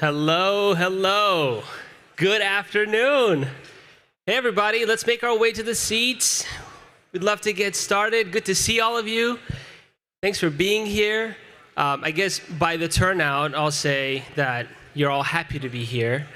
Hello, hello. Good afternoon. Hey, everybody, let's make our way to the seats. We'd love to get started. Good to see all of you. Thanks for being here. I guess by the turnout, I'll say that you're all happy to be here.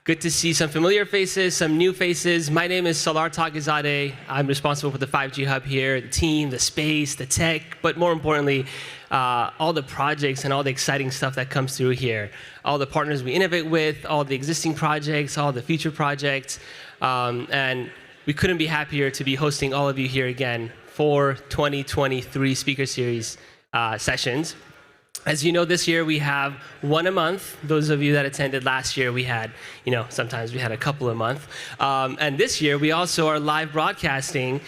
Good to see some familiar faces, some new faces. My name is Salar Tagizadeh. I'm responsible for the 5G Hub here, the team, the space, the tech, but more importantly, all the projects and all the exciting stuff that comes through here. All the partners we innovate with, all the existing projects, all the future projects. And we couldn't be happier to be hosting all of you here again for 2023 Speaker Series sessions. As you know, this year we have one a month. Those of you that attended last year, we had, sometimes we had a couple a month. And this year we also are live broadcasting.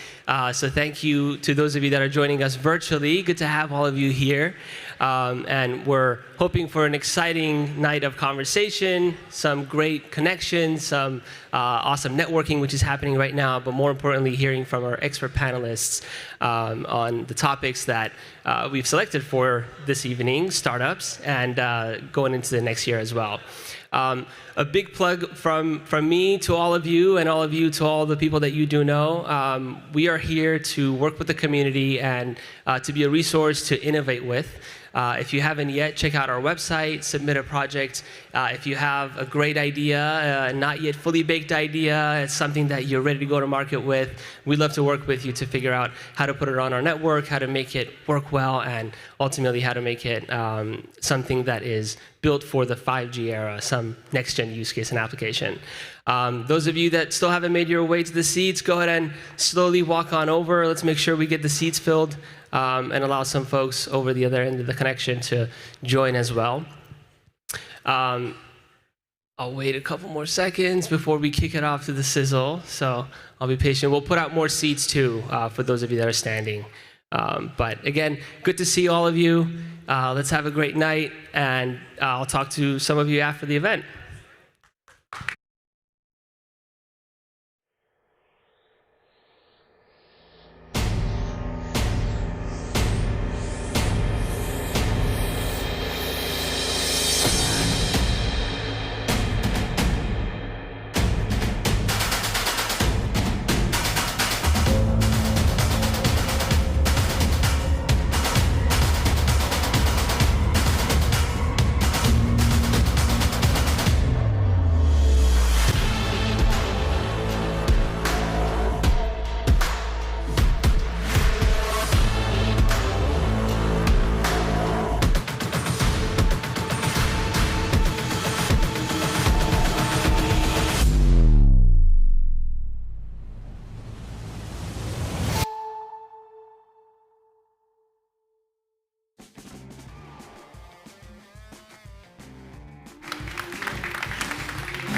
So thank you to those of you that are joining us virtually. Good to have all of you here. And we're hoping for an exciting night of conversation, some great connections, some awesome networking, which is happening right now, but more importantly, hearing from our expert panelists on the topics that we've selected for this evening, startups, and going into the next year as well. A big plug from me to all of you, and all of you to all the people that you do know. We are here to work with the community and to be a resource to innovate with. If you haven't yet, check out our website, submit a project. If you have a great idea, not yet fully baked idea, it's something that you're ready to go to market with, we'd love to work with you to figure out how to put it on our network, how to make it work well, and ultimately how to make it something that is built for the 5G era, some next-gen use case and application. Those of you that still haven't made your way to the seats, go ahead and slowly walk on over. Let's make sure we get the seats filled and allow some folks over the other end of the connection to join as well. I'll wait a couple more seconds before we kick it off to the sizzle, so I'll be patient. We'll put out more seats too for those of you that are standing. But again, good to see all of you. Let's have a great night, and I'll talk to some of you after the event.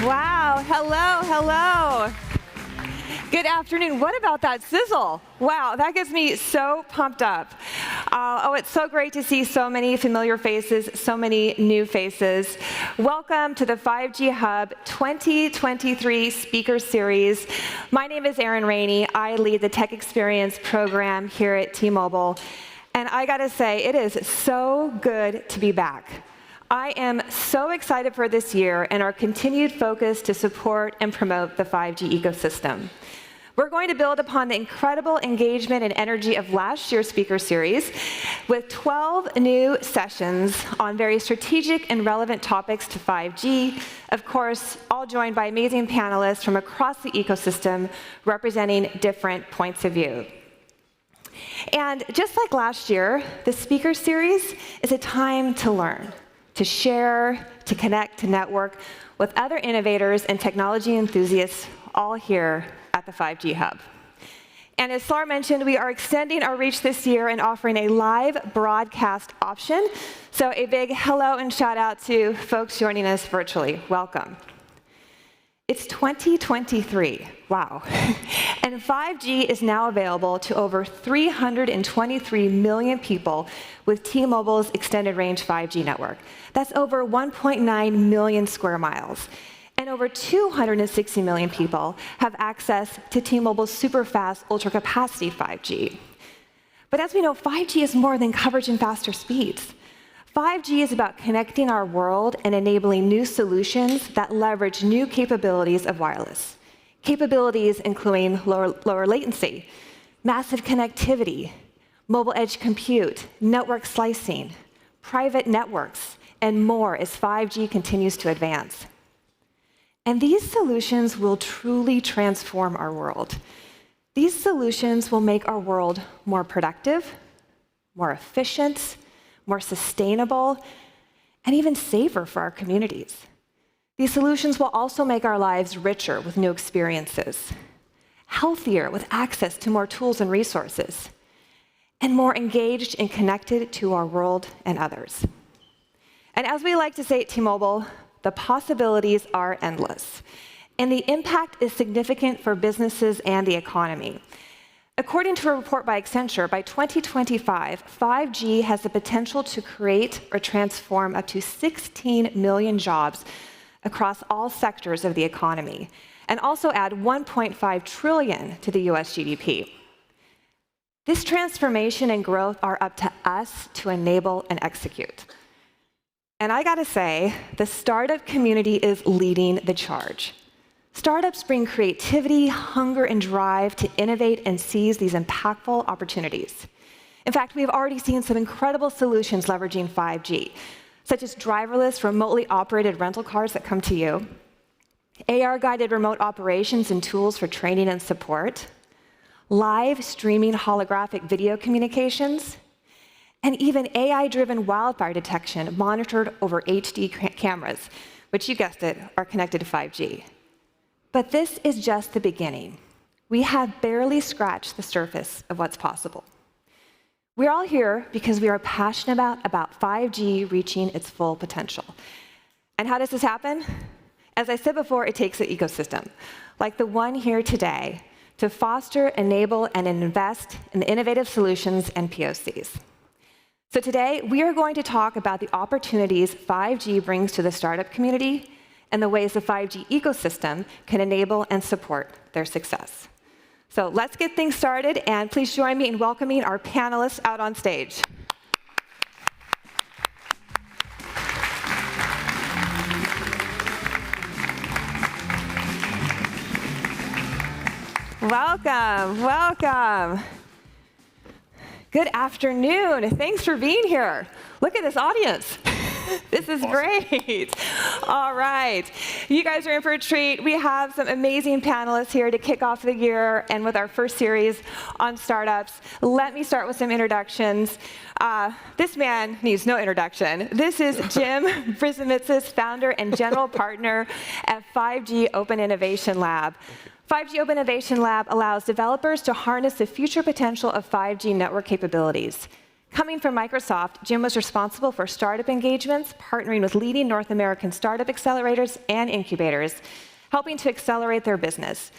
Wow, hello. Good afternoon. What about that sizzle? Wow, that gets me so pumped up. It's so great to see so many familiar faces, so many new faces. Welcome to the 5G Hub 2023 Speaker Series. My name is Erin Rainey. I lead the Tech Experience program here at T-Mobile. And I gotta say, it is so good to be back. I am so excited for this year and our continued focus to support and promote the 5G ecosystem. We're going to build upon the incredible engagement and energy of last year's speaker series with 12 new sessions on very strategic and relevant topics to 5G, of course, all joined by amazing panelists from across the ecosystem representing different points of view. And just like last year, the speaker series is a time to learn, to share, to connect, to network with other innovators and technology enthusiasts all here at the 5G Hub. And as Salar mentioned, we are extending our reach this year and offering a live broadcast option. So a big hello and shout out to folks joining us virtually. Welcome. It's 2023, wow. And 5G is now available to over 323 million people with T-Mobile's extended range 5G network. That's over 1.9 million square miles. And over 260 million people have access to T-Mobile's super fast ultra capacity 5G. But as we know, 5G is more than coverage and faster speeds. 5G is about connecting our world and enabling new solutions that leverage new capabilities of wireless. Capabilities including lower latency, massive connectivity, mobile edge compute, network slicing, private networks, and more as 5G continues to advance. And these solutions will truly transform our world. These solutions will make our world more productive, more efficient, more sustainable, and even safer for our communities. These solutions will also make our lives richer with new experiences, healthier with access to more tools and resources, and more engaged and connected to our world and others. And as we like to say at T-Mobile, the possibilities are endless, and the impact is significant for businesses and the economy. According to a report by Accenture, by 2025, 5G has the potential to create or transform up to 16 million jobs across all sectors of the economy, and also add 1.5 trillion to the US GDP. This transformation and growth are up to us to enable and execute. And I gotta say, the startup community is leading the charge. Startups bring creativity, hunger, and drive to innovate and seize these impactful opportunities. In fact, we've already seen some incredible solutions leveraging 5G, such as driverless, remotely operated rental cars that come to you, AR-guided remote operations and tools for training and support, live streaming holographic video communications, and even AI-driven wildfire detection monitored over HD cameras, which you guessed it, are connected to 5G. But this is just the beginning. We have barely scratched the surface of what's possible. We're all here because we are passionate about 5G reaching its full potential. And how does this happen? As I said before, it takes an ecosystem, like the one here today, to foster, enable, and invest in innovative solutions and POCs. So today, we are going to talk about the opportunities 5G brings to the startup community and the ways the 5G ecosystem can enable and support their success. So let's get things started, and please join me in welcoming our panelists out on stage. Welcome, welcome. Good afternoon. Thanks for being here. Look at this audience. This is awesome. Great. All right. You guys are in for a treat. We have some amazing panelists here to kick off the year and with our first series on startups. Let me start with some introductions. This man needs no introduction. This is Jim Brisimitzis, founder and general partner at 5G Open Innovation Lab. 5G Open Innovation Lab allows developers to harness the future potential of 5G network capabilities. Coming from Microsoft, Jim was responsible for startup engagements, partnering with leading North American startup accelerators and incubators, helping to accelerate their business.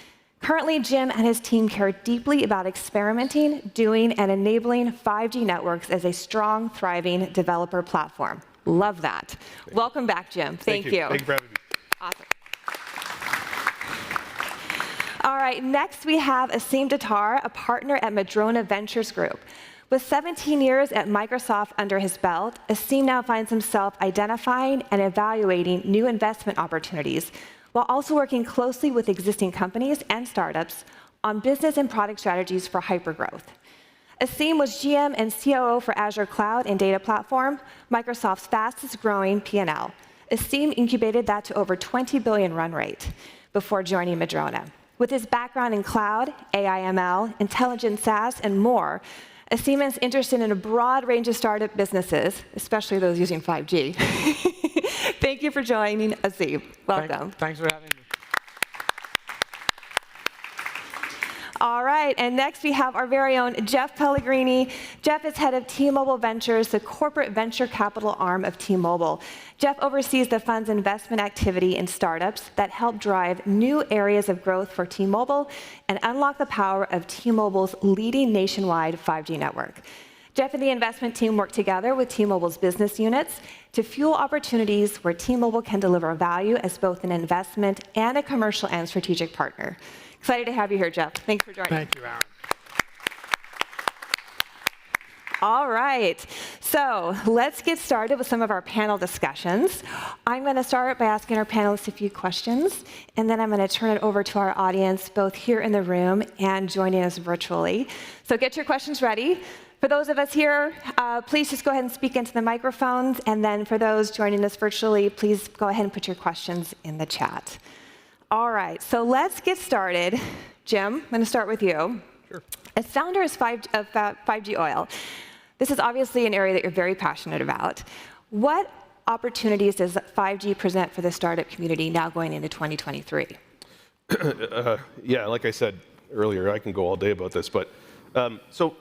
Currently, Jim and his team care deeply about experimenting, doing, and enabling 5G networks as a strong, thriving developer platform. Love that. Welcome back, Jim. Thank you. Thank you for having me. Awesome. All right, next we have Aseem Datar, a partner at Madrona Ventures Group. With 17 years at Microsoft under his belt, Aseem now finds himself identifying and evaluating new investment opportunities, while also working closely with existing companies and startups on business and product strategies for hypergrowth. Aseem was GM and COO for Azure Cloud and Data Platform, Microsoft's fastest growing P&L. Aseem incubated that to over $20 billion run rate before joining Madrona. With his background in cloud, AI/ML, intelligent SaaS, and more, Aseem is interested in a broad range of startup businesses, especially those using 5G. Thank you for joining, Aseem. Welcome. Thanks for having me. All right, and next we have our very own Jeff Pellegrini. Jeff is head of T-Mobile Ventures, the corporate venture capital arm of T-Mobile. Jeff oversees the fund's investment activity in startups that help drive new areas of growth for T-Mobile and unlock the power of T-Mobile's leading nationwide 5G network. Jeff and the investment team work together with T-Mobile's business units to fuel opportunities where T-Mobile can deliver value as both an investment and a commercial and strategic partner. Excited to have you here, Jeff. Thanks for joining. Thank you, Aaron. All right, so let's get started with some of our panel discussions. I'm going to start by asking our panelists a few questions, and then I'm going to turn it over to our audience, both here in the room and joining us virtually. So get your questions ready. For those of us here, please just go ahead and speak into the microphones, and then for those joining us virtually, please go ahead and put your questions in the chat. All right, so let's get started. Jim, I'm going to start with you. Sure. As founder of 5G Oil, this is obviously an area that you're very passionate about. What opportunities does 5G present for the startup community now going into 2023? Yeah, like I said earlier, I can go all day about this, but so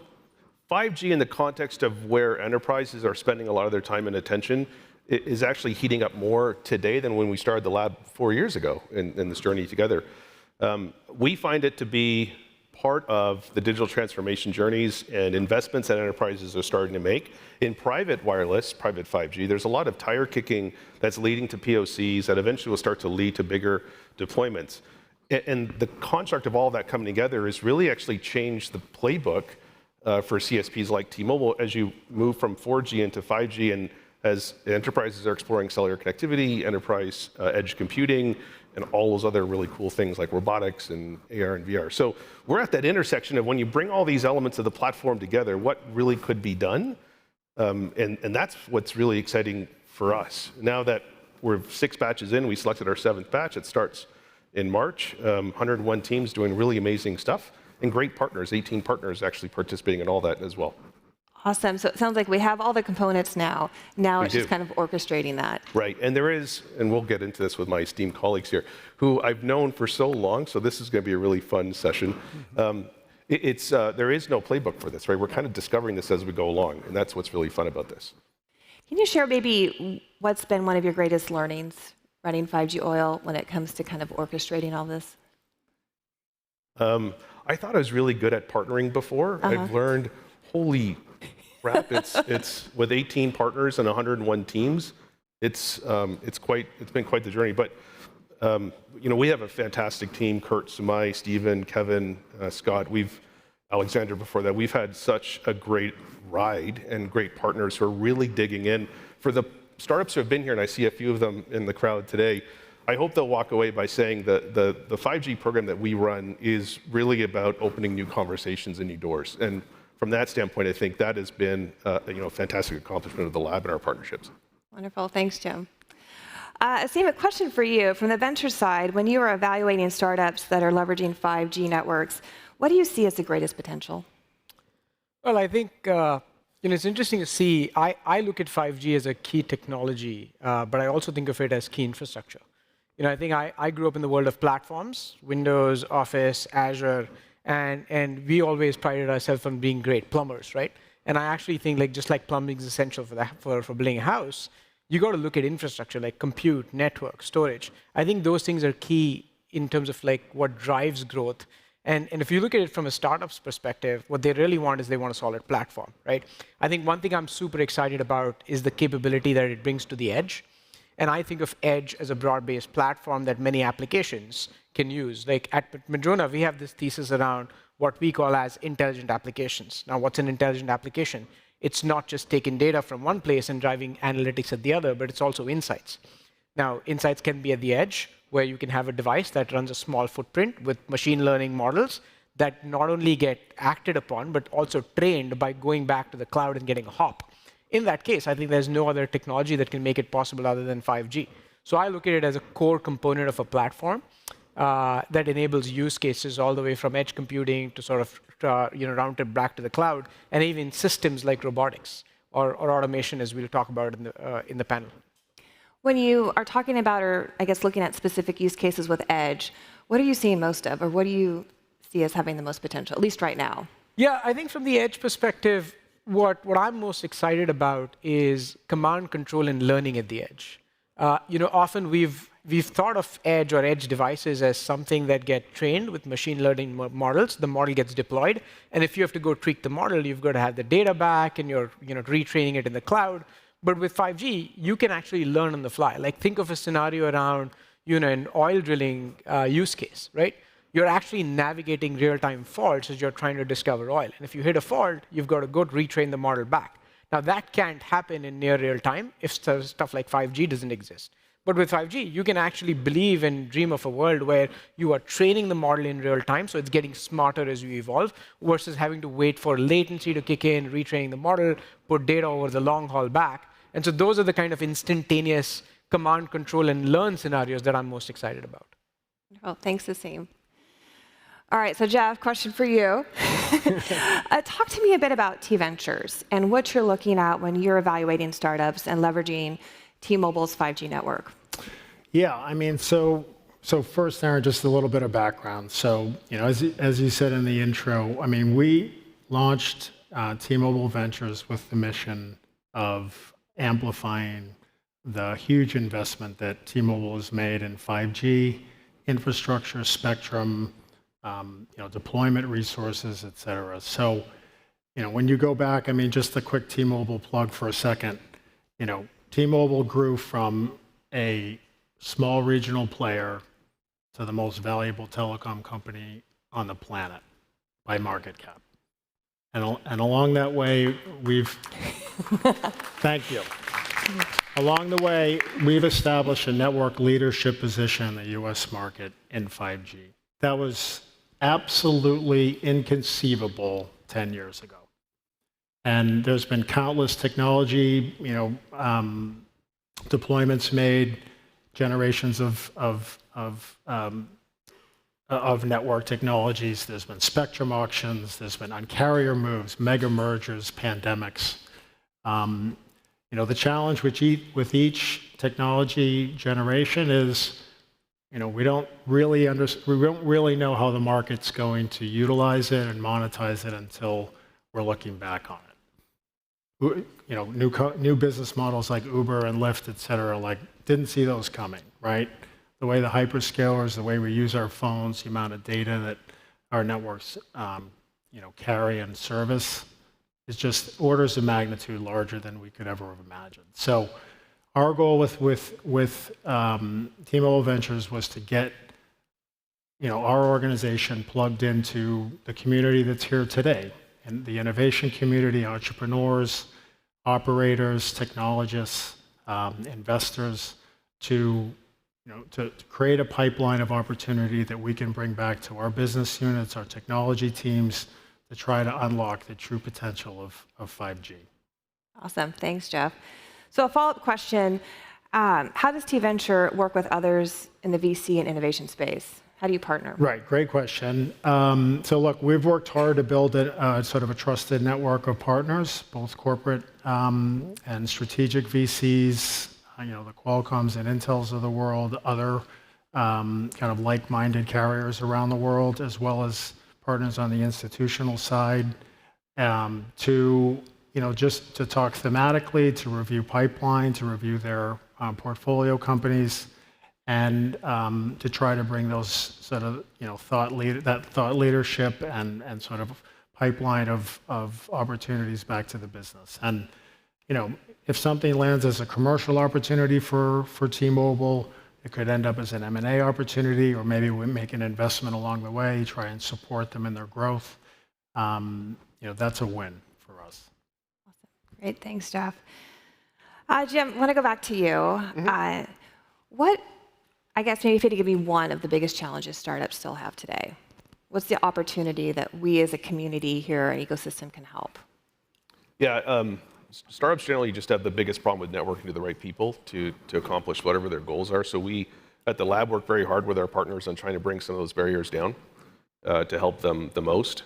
5G in the context of where enterprises are spending a lot of their time and attention is actually heating up more today than when we started the lab 4 years ago in this journey together. We find it to be part of the digital transformation journeys and investments that enterprises are starting to make. In private wireless, private 5G, there's a lot of tire kicking that's leading to POCs that eventually will start to lead to bigger deployments. And the construct of all of that coming together has really actually changed the playbook for CSPs like T-Mobile as you move from 4G into 5G, and as enterprises are exploring cellular connectivity, enterprise edge computing, and all those other really cool things like robotics and AR and VR. So we're at that intersection of when you bring all these elements of the platform together, what really could be done? And that's what's really exciting for us. Now that we're 6 batches in, we selected our 7th batch. It starts in March. 101 teams doing really amazing stuff, and great partners, 18 partners actually participating in all that as well. Awesome. So it sounds like we have all the components now. Now it's just kind of orchestrating that. Right. And there is, and we'll get into this with my esteemed colleagues here, who I've known for so long, so this is going to be a really fun session. There is no playbook for this, right? We're kind of discovering this as we go along, and that's what's really fun about this. Can you share maybe what's been one of your greatest learnings running 5G Oil when it comes to kind of orchestrating all this? I thought I was really good at partnering before. I've learned, holy crap, it's with 18 partners and 101 teams. It's been quite the journey. But we have a fantastic team: Kurt, Sumai, Steven, Kevin, Scott. Alexander before that. We've had such a great ride and great partners who are really digging in. For the startups who have been here, and I see a few of them in the crowd today, I hope they'll walk away by saying that the 5G program that we run is really about opening new conversations and new doors. And from that standpoint, I think that has been a fantastic accomplishment of the lab and our partnerships. Wonderful. Thanks, Jim. Aseem, a question for you. From the venture side, when you are evaluating startups that are leveraging 5G networks, what do you see as the greatest potential? Well, I think it's interesting to see. I look at 5G as a key technology, but I also think of it as key infrastructure. I think I grew up in the world of platforms, Windows, Office, Azure, and we always prided ourselves on being great plumbers, right? And I actually think just like plumbing is essential for building a house, you got to look at infrastructure like compute, network, storage. I think those things are key in terms of what drives growth. And if you look at it from a startup's perspective, what they really want is they want a solid platform, right? I think one thing I'm super excited about is the capability that it brings to the edge. And I think of edge as a broad-based platform that many applications can use. Like at Madrona, we have this thesis around what we call as intelligent applications. Now, what's an intelligent application? It's not just taking data from one place and driving analytics at the other, but it's also insights. Now, insights can be at the edge, where you can have a device that runs a small footprint with machine learning models that not only get acted upon, but also trained by going back to the cloud and getting a hop. In that case, I think there's no other technology that can make it possible other than 5G. So I look at it as a core component of a platform that enables use cases all the way from edge computing to sort of route it back to the cloud, and even systems like robotics or automation, as we'll talk about in the panel. When you are talking about, or I guess looking at specific use cases with edge, what are you seeing most of, or what do you see as having the most potential, at least right now? Yeah, I think from the edge perspective, what I'm most excited about is command control and learning at the edge. Often we've thought of edge or edge devices as something that get trained with machine learning models. The model gets deployed, and if you have to go tweak the model, you've got to have the data back, and you're retraining it in the cloud. But with 5G, you can actually learn on the fly. Like think of a scenario around an oil drilling use case, right? you're actually navigating real-time faults as you're trying to discover oil. And if you hit a fault, you've got to go retrain the model back. Now, that can't happen in near real time if stuff like 5G doesn't exist. But with 5G, you can actually believe and dream of a world where you are training the model in real time, so it's getting smarter as you evolve, versus having to wait for latency to kick in, retraining the model, put data over the long haul back. And so those are the kind of instantaneous command, control, and learn scenarios that I'm most excited about. Well, thanks, Aseem. All right, so Jeff, question for you. Talk to me a bit about T-Ventures and what you're looking at when you're evaluating startups and leveraging T-Mobile's 5G network. Yeah, I mean, so first, Aaron, just a little bit of background. So, as you said in the intro, I mean, we launched T-Mobile Ventures with the mission of amplifying the huge investment that T-Mobile has made in 5G infrastructure, spectrum, deployment resources, et cetera. So, when you go back, I mean, just a quick T-Mobile plug for a second. T-Mobile grew from a small regional player to the most valuable telecom company on the planet by market cap. And along that way, thank you. Along the way, we've established a network leadership position in the US market in 5G. That was absolutely inconceivable 10 years ago. And there's been countless technology, deployments made, generations of network technologies. There's been spectrum auctions. There's been Un-carrier moves, mega mergers, pandemics. The challenge with each technology generation is, we don't really know how the market's going to utilize it and monetize it until we're looking back on it. New business models like Uber and Lyft, et cetera, didn't see those coming, right? The way the hyperscalers, the way we use our phones, the amount of data that our networks, carry and service is just orders of magnitude larger than we could ever have imagined. So, our goal with T-Mobile Ventures was to get, our organization plugged into the community that's here today, and the innovation community, entrepreneurs, operators, technologists, investors, to create a pipeline of opportunity that we can bring back to our business units, our technology teams, to try to unlock the true potential of 5G. Awesome, thanks, Jeff. So a follow-up question, how does T-Venture work with others in the VC and innovation space? How do you partner? Right, great question. So look, we've worked hard to build sort of a trusted network of partners, both corporate and strategic VCs, the Qualcomms and Intels of the world, other kind of like-minded carriers around the world, as well as partners on the institutional side, to just to talk thematically, to review pipeline, to review their portfolio companies, and to try to bring those sort of thought leadership and sort of pipeline of opportunities back to the business. And if something lands as a commercial opportunity for T-Mobile, it could end up as an M&A opportunity, or maybe we make an investment along the way, try and support them in their growth. That's a win for us. Awesome. Great, thanks, Jeff. Jim, I want to go back to you. Mm-hmm. I guess maybe if you had to give me one of the biggest challenges startups still have today, what's the opportunity that we as a community here, an ecosystem, can help? Yeah, startups generally just have the biggest problem with networking to the right people to accomplish whatever their goals are. So we at the lab work very hard with our partners on trying to bring some of those barriers down to help them the most.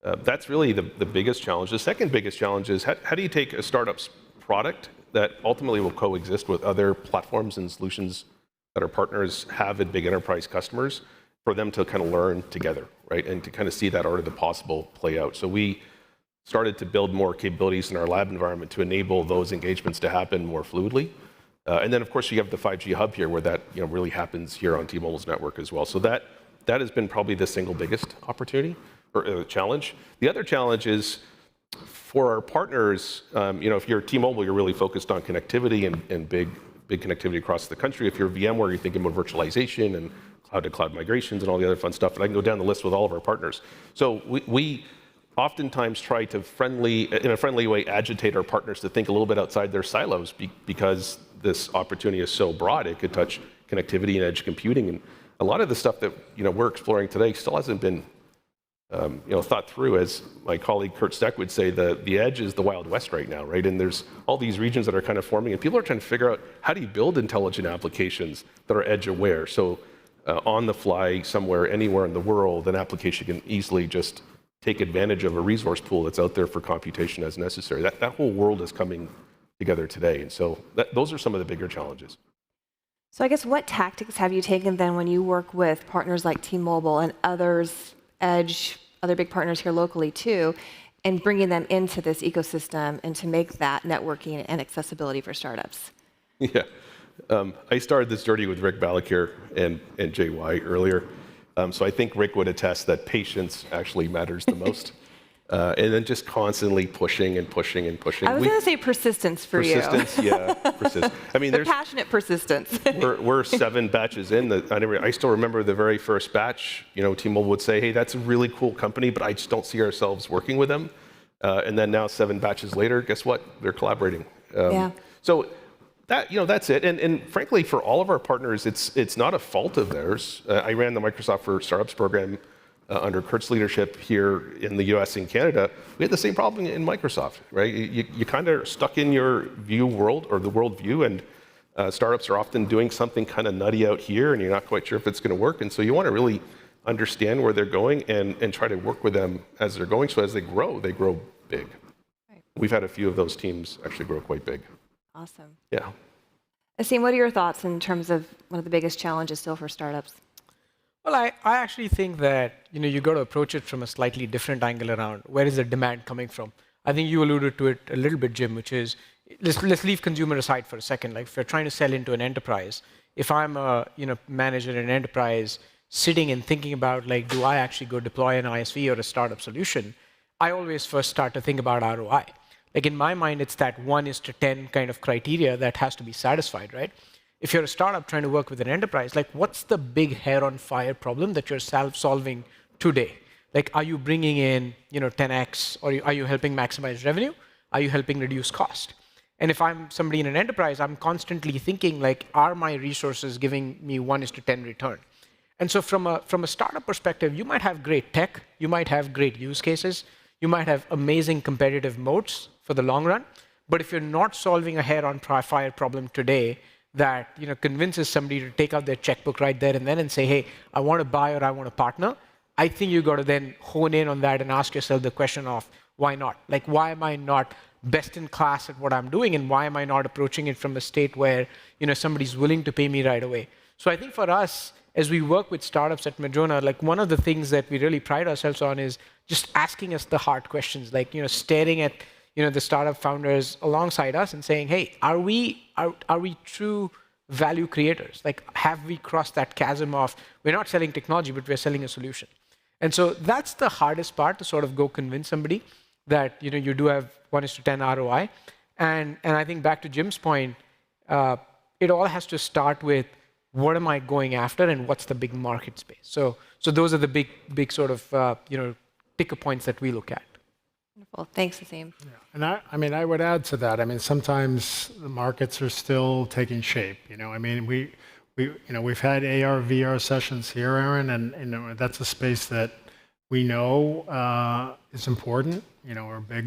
That's really the biggest challenge. The second biggest challenge is how do you take a startup's product that ultimately will coexist with other platforms and solutions that our partners have at big enterprise customers, for them to kind of learn together, right? And to kind of see that art of the possible play out. So we started to build more capabilities in our lab environment to enable those engagements to happen more fluidly. And then of course you have the 5G hub here where that really happens here on T-Mobile's network as well. So that has been probably the single biggest opportunity or challenge. The other challenge is for our partners, if you're T-Mobile, you're really focused on connectivity and big connectivity across the country. If you're VMware, you're thinking about virtualization and cloud to cloud migrations and all the other fun stuff. And I can go down the list with all of our partners. So we oftentimes try to in a friendly way, agitate our partners to think a little bit outside their silos because this opportunity is so broad. It could touch connectivity and edge computing. And a lot of the stuff that we're exploring today still hasn't been thought through. As my colleague Kurt Steck would say, the edge is the Wild West right now, right? And there's all these regions that are kind of forming, and people are trying to figure out how do you build intelligent applications that are edge aware. So on the fly, somewhere, anywhere in the world, an application can easily just take advantage of a resource pool that's out there for computation as necessary. That whole world is coming together today. And so those are some of the bigger challenges. So I guess what tactics have you taken then when you work with partners like T-Mobile and others, Edge, other big partners here locally too, and bringing them into this ecosystem and to make that networking and accessibility for startups? Yeah. I started this journey with Rick Balakir and JY earlier. So I think Rick would attest that patience actually matters the most. And then just constantly pushing and pushing and pushing. I was going to say persistence for you. Persistence, yeah. Persistence. I mean, there's passionate persistence. we're 7 batches in. I still remember the very first batch. T-Mobile would say, "Hey, that's a really cool company, but I just don't see ourselves working with them." And then now 7 batches later, guess what? They're collaborating. Yeah. So that's it. And frankly, for all of our partners, it's not a fault of theirs. I ran the Microsoft for Startups program under Kurt's leadership here in the US and Canada. We had the same problem in Microsoft, right? You kind of stuck in your view world or the world view, and startups are often doing something kind of nutty out here, and you're not quite sure if it's going to work. And so you want to really understand where they're going and try to work with them as they're going. So as they grow big. Right. We've had a few of those teams actually grow quite big. Awesome. Yeah. Aseem, what are your thoughts in terms of one of the biggest challenges still for startups? Well, I actually think that you got to approach it from a slightly different angle around where is the demand coming from. I think you alluded to it a little bit, Jim, which is let's leave consumer aside for a second. Like if you're trying to sell into an enterprise, if I'm a manager in an enterprise sitting and thinking about like, do I actually go deploy an ISV or a startup solution? I always first start to think about ROI. Like in my mind, it's that 1:10 kind of criteria that has to be satisfied, right? If you're a startup trying to work with an enterprise, like what's the big hair on fire problem that you're solving today? Like, are you bringing in 10x, or are you helping maximize revenue? Are you helping reduce cost? And if I'm somebody in an enterprise, I'm constantly thinking like, are my resources giving me 1:10 return? And so from a startup perspective, you might have great tech, you might have great use cases, you might have amazing competitive moats for the long run, but if you're not solving a hair on fire problem today, that convinces somebody to take out their checkbook right there and then and say, hey, I want to buy or I want to partner, I think you've got to then hone in on that and ask yourself the question of why not? Like, why am I not best in class at what I'm doing, and why am I not approaching it from a state where somebody's willing to pay me right away? So I think for us, as we work with startups at Madrona, like one of the things that we really pride ourselves on is just asking us the hard questions, like staring at the startup founders alongside us and saying, hey, are we true value creators? Like, have we crossed that chasm of we're not selling technology, but we're selling a solution? And so that's the hardest part, to sort of go convince somebody that you do have 1:10 ROI. And I think back to Jim's point, it all has to start with what am I going after and what's the big market space. So those are the big sort of ticker points that we look at. Wonderful. Thanks, Aseem. Yeah. And I would add to that. I mean, sometimes the markets are still taking shape. I mean, we've had AR, VR sessions here, Aaron, and that's a space that we know is important. We're a big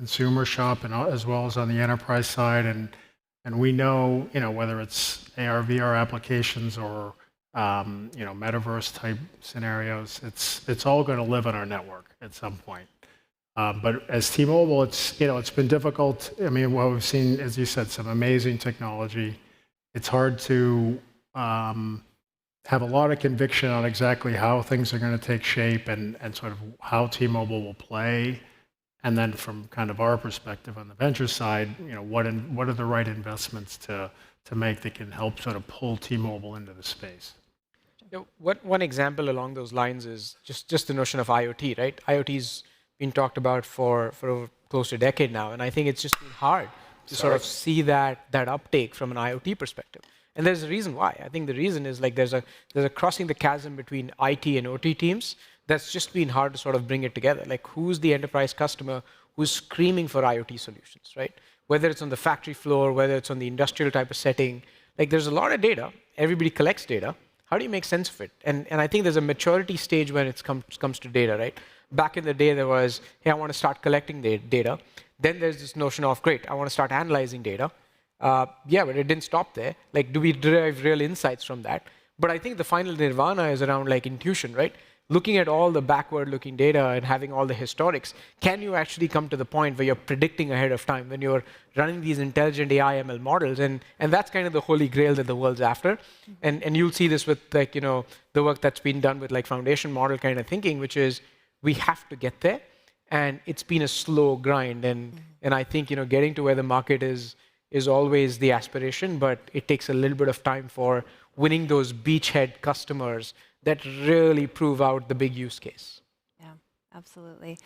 consumer shop, and as well as on the enterprise side, and we know whether it's AR, VR applications or metaverse type scenarios, it's all going to live on our network at some point. But as T-Mobile, it's been difficult. I mean, what we've seen, as you said, some amazing technology. It's hard to have a lot of conviction on exactly how things are going to take shape and sort of how T-Mobile will play. And then from kind of our perspective on the venture side, what are the right investments to make that can help sort of pull T-Mobile into the space? One example along those lines is just the notion of IoT, right? IoT's been talked about for over close to a decade now, and I think it's just been hard to sort of see that uptake from an IoT perspective. And there's a reason why. I think the reason is like there's a crossing the chasm between IT and OT teams that's just been hard to sort of bring it together. Like who's the enterprise customer who's screaming for IoT solutions, right? Whether it's on the factory floor, whether it's on the industrial type of setting, like there's a lot of data. Everybody collects data. How do you make sense of it? And I think there's a maturity stage when it comes to data, right? Back in the day, there was, hey, I want to start collecting the data. Then there's this notion of, great, I want to start analyzing data. Yeah, but it didn't stop there. Like, do we derive real insights from that? But I think the final nirvana is around like intuition, right? Looking at all the backward-looking data and having all the historics, can you actually come to the point where you're predicting ahead of time when you're running these intelligent AI ML models? And that's kind of the holy grail that the world's after. And you'll see this with like, you know, the work that's been done with like foundation model kind of thinking, which is we have to get there. And it's been a slow grind. And I think, you know, getting to where the market is always the aspiration, but it takes a little bit of time for winning those beachhead customers that really prove out the big use case. Yeah, absolutely.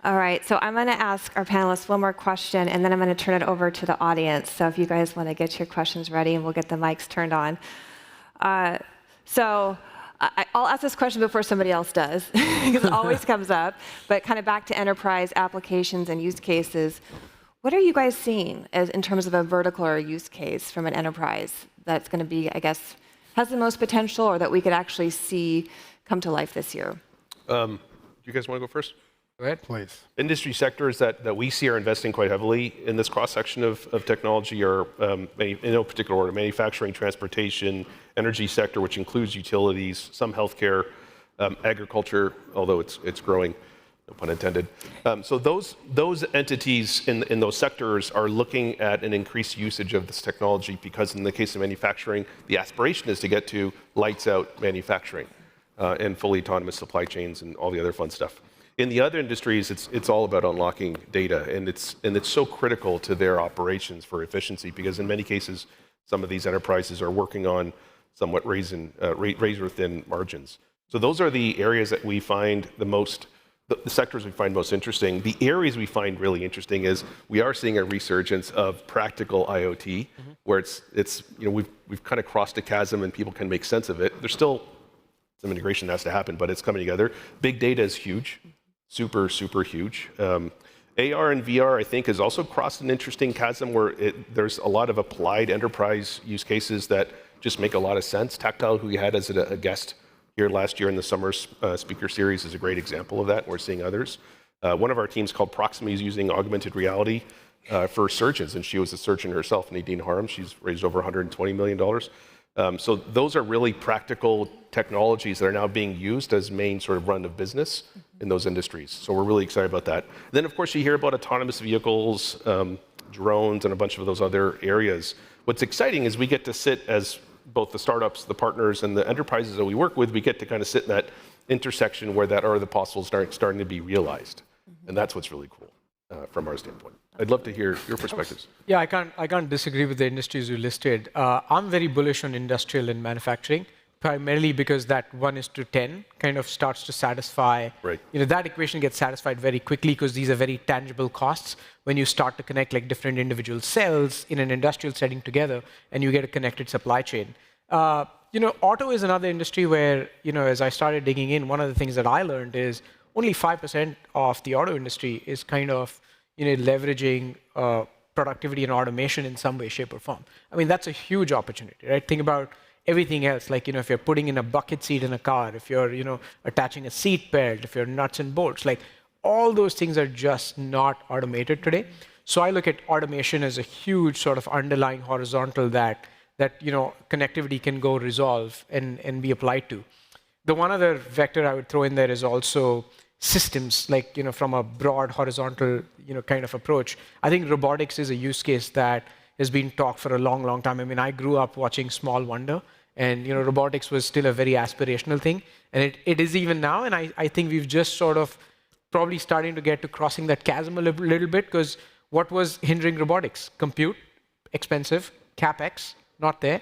All right, so I'm going to ask our panelists one more question, and then I'm going to turn it over to the audience. So if you guys want to get your questions ready, and we'll get the mics turned on. I'll ask this question before somebody else does, because it always comes up. But kind of back to enterprise applications and use cases, what are you guys seeing in terms of a vertical or a use case from an enterprise that's going to be, I guess, has the most potential or that we could actually see come to life this year? Do you guys want to go first? Go ahead, please. Industry sectors that we see are investing quite heavily in this cross-section of technology are, in no particular order, manufacturing, transportation, energy sector, which includes utilities, some healthcare, agriculture, although it's growing, no pun intended. So those entities in those sectors are looking at an increased usage of this technology because in the case of manufacturing, the aspiration is to get to lights out manufacturing and fully autonomous supply chains and all the other fun stuff. In the other industries, it's all about unlocking data, and it's so critical to their operations for efficiency because in many cases, some of these enterprises are working on somewhat razor-thin margins. So those are the areas that we find the sectors we find most interesting. The areas we find really interesting is we are seeing a resurgence of practical IoT, where it's you know we've kind of crossed a chasm and people can make sense of it. There's still some integration that has to happen, but it's coming together. Big data is huge, super huge. AR and VR, I think, has also crossed an interesting chasm where there's a lot of applied enterprise use cases that just make a lot of sense. Tactile, who we had as a guest here last year in the summer speaker series, is a great example of that. We're seeing others. One of our teams called Proximy is using augmented reality for surgeons, and she was a surgeon herself, Nadine Harms. She's raised over $120 million. So those are really practical technologies that are now being used as main sort of run of business in those industries. So we're really excited about that. Then, of course, you hear about autonomous vehicles, drones, and a bunch of those other areas. What's exciting is we get to sit as both the startups, the partners, and the enterprises that we work with, we get to kind of sit in that intersection where that are the possibles starting to be realized. And that's what's really cool from our standpoint. I'd love to hear your perspectives. Yeah, I can't disagree with the industries you listed. I'm very bullish on industrial and manufacturing, primarily because that 1:10 kind of starts to satisfy. Right. You know, that equation gets satisfied very quickly because these are very tangible costs when you start to connect like different individual cells in an industrial setting together, and you get a connected supply chain. You know, auto is another industry where, you know, as I started digging in, one of the things that I learned is only 5% of the auto industry is kind of, you know, leveraging productivity and automation in some way, shape, or form. I mean, that's a huge opportunity, right? Think about everything else, like, you know, if you're putting in a bucket seat in a car, if you're, you know, attaching a seat belt, if you're nuts and bolts, like all those things are just not automated today. So I look at automation as a huge sort of underlying horizontal that you know, connectivity can go resolve and be applied to. The one other vector I would throw in there is also systems, like, you know, from a broad horizontal, you know, kind of approach. I think robotics is a use case that has been talked for a long, long time. I mean, I grew up watching Small Wonder, and, you know, robotics was still a very aspirational thing, and it is even now, and I think we've just sort of probably starting to get to crossing that chasm a little bit, because what was hindering robotics? Compute, expensive, CapEx, not there,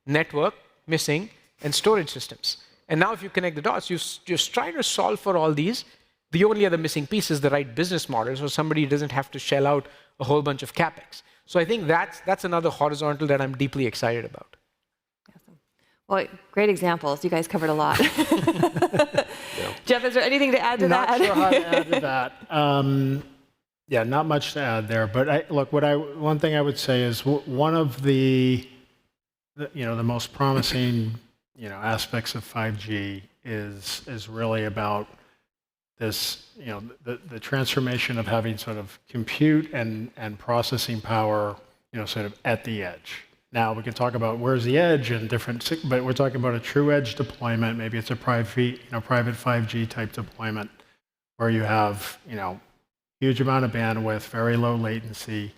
network, missing, and storage systems. And now if you connect the dots, you're trying to solve for all these. The only other missing piece is the right business model, so somebody doesn't have to shell out a whole bunch of CapEx. So I think that's another horizontal that I'm deeply excited about. Awesome. Well, great examples. You guys covered a lot. Jeff, is there anything to add to that? Not sure how to add to that. Yeah, not much to add there. But look, one thing I would say is one of the most promising aspects of 5G is really about this, the transformation of having sort of compute and processing power, sort of at the edge. Now we can talk about where's the edge and but we're talking about a true edge deployment. Maybe it's a private 5G type deployment where you have, huge amount of bandwidth, very low latency.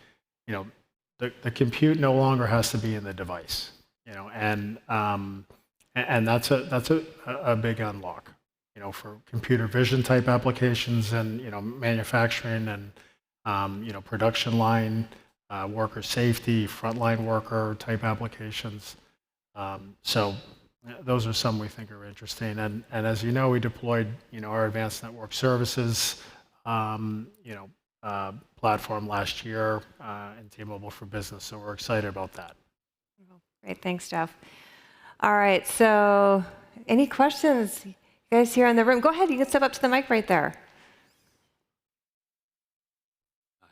The compute no longer has to be in the device, and that's a big unlock, for computer vision type applications and manufacturing and production line, worker safety, frontline worker type applications. So those are some we think are interesting. And as you know, we deployed our advanced network services platform last year in T-Mobile for Business. So we're excited about that. Great, thanks, Jeff. All right, so any questions? You guys here in the room, go ahead, you can step up to the mic right there.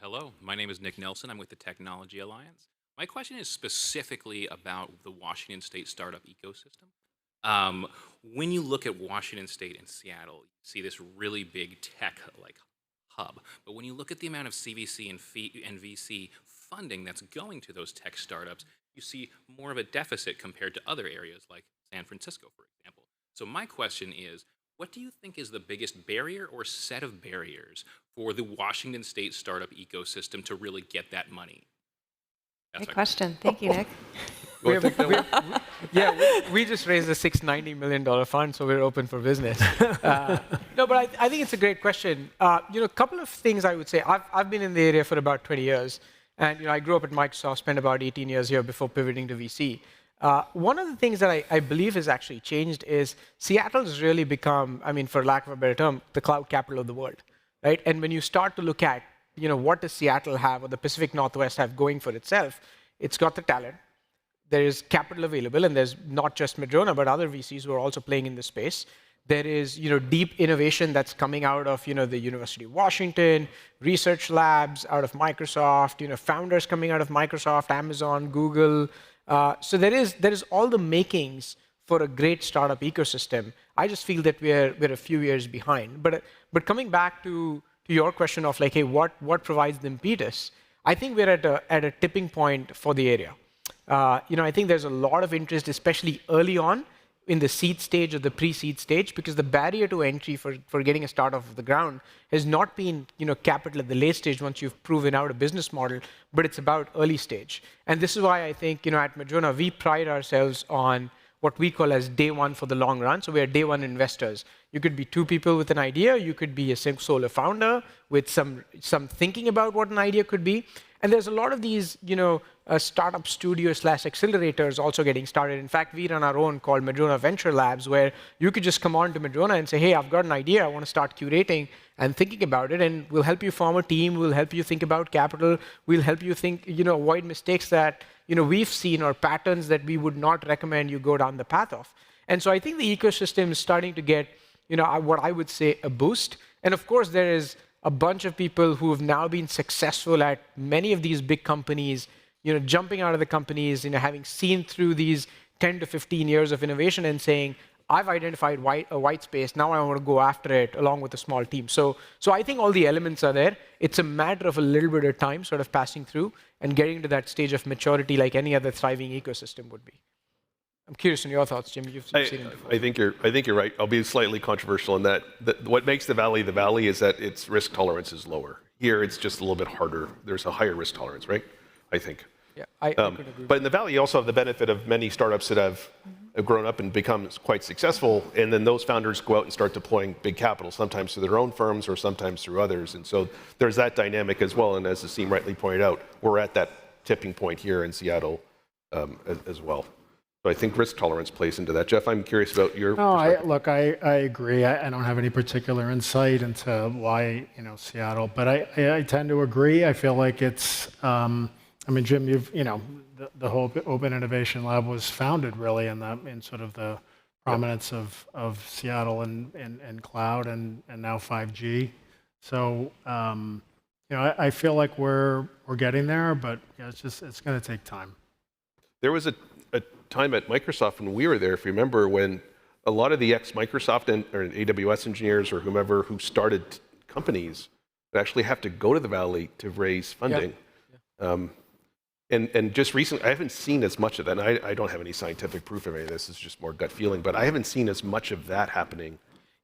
Hello, my name is Nick Nelson. I'm with the Technology Alliance. My question is specifically about the Washington State startup ecosystem. When you look at Washington State and Seattle, you see this really big tech hub. But when you look at the amount of CVC and VC funding that's going to those tech startups, you see more of a deficit compared to other areas like San Francisco, for example. So my question is, what do you think is the biggest barrier or set of barriers for the Washington State startup ecosystem to really get that money? Great question. Thank you, Nick. We just raised a $690 million fund, so we're open for business. No, but I think it's a great question. A couple of things I would say. I've been in the area for about 20 years, and I grew up at Microsoft, spent about 18 years here before pivoting to VC. One of the things that I believe has actually changed is Seattle's really become, for lack of a better term, the cloud capital of the world, right? And when you start to look at, what does Seattle have or the Pacific Northwest have going for itself, it's got the talent. There is capital available, and there's not just Madrona, but other VCs who are also playing in this space. There is, deep innovation that's coming out of, the University of Washington, research labs out of Microsoft, founders coming out of Microsoft, Amazon, Google. So there is all the makings for a great startup ecosystem. I just feel that we're a few years behind. But coming back to your question of hey, what provides the impetus? I think we're at a tipping point for the area. I think there's a lot of interest, especially early on in the seed stage or the pre-seed stage, because the barrier to entry for getting a startup off the ground has not been capital at the late stage once you've proven out a business model, but it's about early stage. And this is why I think at Madrona we pride ourselves on what we call as day one for the long run. So we are day one investors. You could be two people with an idea. You could be a solo founder with some thinking about what an idea could be. And there's a lot of these, startup studios / accelerators also getting started. In fact, we run our own called Madrona Venture Labs, where you could just come on to Madrona and say, hey, I've got an idea. I want to start curating and thinking about it. And we'll help you form a team. We'll help you think about capital. We'll help you think, avoid mistakes that, we've seen or patterns that we would not recommend you go down the path of. And so I think the ecosystem is starting to get, what I would say a boost. And of course, there is a bunch of people who have now been successful at many of these big companies, jumping out of the companies, having seen through these 10 to 15 years of innovation and saying, I've identified a white space, now I want to go after it along with a small team. So I think all the elements are there. It's a matter of a little bit of time sort of passing through and getting to that stage of maturity like any other thriving ecosystem would be. I'm curious on your thoughts, Jim. You've seen it before. I think you're right. I'll be slightly controversial in that. What makes the valley is that its risk tolerance is lower. Here, it's just a little bit harder. There's a higher risk tolerance, right? I think. Yeah, I could agree. But in the valley, you also have the benefit of many startups that have grown up and become quite successful, and then those founders go out and start deploying big capital, sometimes through their own firms or sometimes through others. And so there's that dynamic as well. And as Aseem rightly pointed out, we're at that tipping point here in Seattle as well. So I think risk tolerance plays into that. Jeff, I'm curious about your perspective. I agree. I don't have any particular insight into why Seattle, but I tend to agree. I feel like it's I mean, Jim, the whole Open Innovation Lab was founded really in sort of the prominence of Seattle and cloud and now 5G. So, I feel like we're getting there, but it's going to take time. There was a time at Microsoft when we were there, if you remember, when a lot of the ex-Microsoft or AWS engineers or whomever who started companies would actually have to go to the Valley to raise funding. And just recently, I haven't seen as much of that. And I don't have any scientific proof of any of this. It's just more gut feeling. But I haven't seen as much of that happening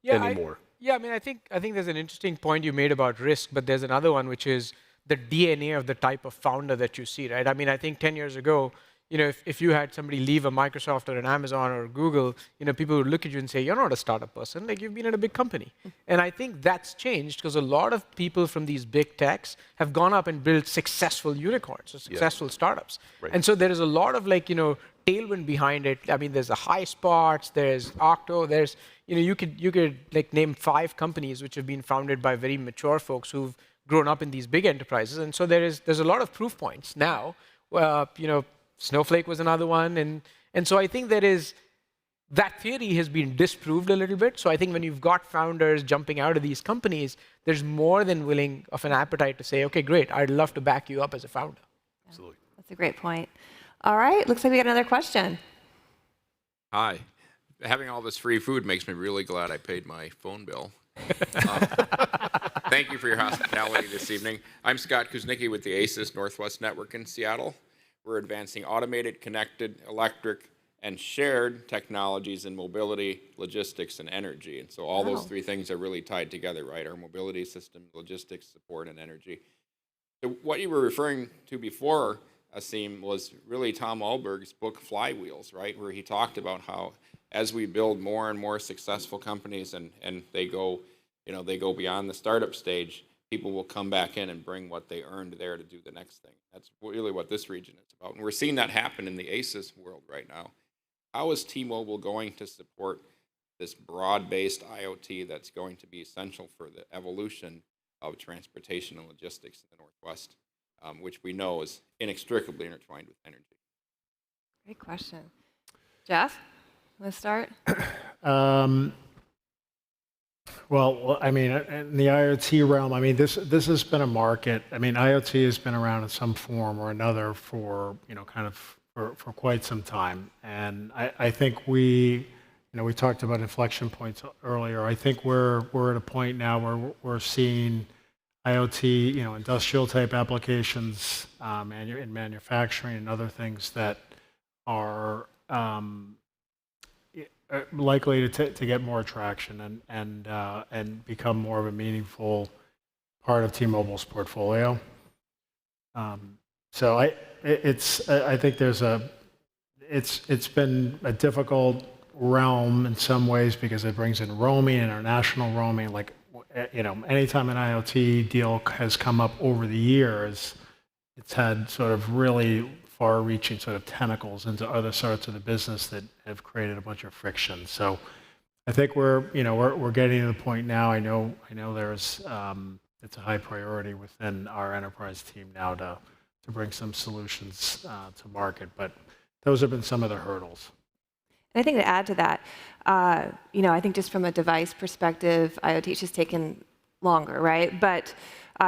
anymore. I mean, I think there's an interesting point you made about risk, but there's another one, which is the DNA of the type of founder that you see, right? I mean, I think 10 years ago, if you had somebody leave a Microsoft or an Amazon or Google, people would look at you and say, you're not a startup person, like you've been at a big company. And I think that's changed because a lot of people from these big techs have gone up and built successful unicorns or successful startups. Right. And so there is a lot of tailwind behind it. I mean, there's the high spots, there's Octo, there's, you could name 5 companies which have been founded by very mature folks who've grown up in these big enterprises. And so there's a lot of proof points now. Snowflake was another one. And so I think that theory has been disproved a little bit. So I think when you've got founders jumping out of these companies, there's more than willing of an appetite to say, okay, great, I'd love to back you up as a founder. Absolutely. That's a great point. All right, looks like we got another question. Hi. Having all this free food makes me really glad I paid my phone bill. Thank you for your hospitality this evening. I'm Scott Kuznicki with the ASUS Northwest Network in Seattle. We're advancing automated, connected, electric, and shared technologies in mobility, logistics, and energy. And so all those 3 things are really tied together, right? Our mobility system, logistics, support, and energy. So what you were referring to before, Aseem, was really Tom Alberg's book Flywheels, right? Where he talked about how as we build more and more successful companies and they go beyond the startup stage, people will come back in and bring what they earned there to do the next thing. That's really what this region is about. And we're seeing that happen in the ASUS world right now. How is T-Mobile going to support this broad-based IoT that's going to be essential for the evolution of transportation and logistics in the Northwest, which we know is inextricably intertwined with energy? Great question. Jeff, want to start? Well, I mean, in the IoT realm, I mean, this has been a market. I mean, IoT has been around in some form or another for for quite some time. And I think we talked about inflection points earlier. I think we're at a point now where we're seeing IoT, industrial type applications in manufacturing and other things that are likely to get more traction and become more of a meaningful part of T-Mobile's portfolio. So I think it's been a difficult realm in some ways because it brings in roaming, international roaming. Like, anytime an IoT deal has come up over the years, it's had sort of really far-reaching sort of tentacles into other sorts of the business that have created a bunch of friction. So I think we're getting to the point now. I know there's it's a high priority within our enterprise team now to bring some solutions to market, but those have been some of the hurdles. And I think to add to that, I think just from a device perspective, IoT has just taken longer, right? But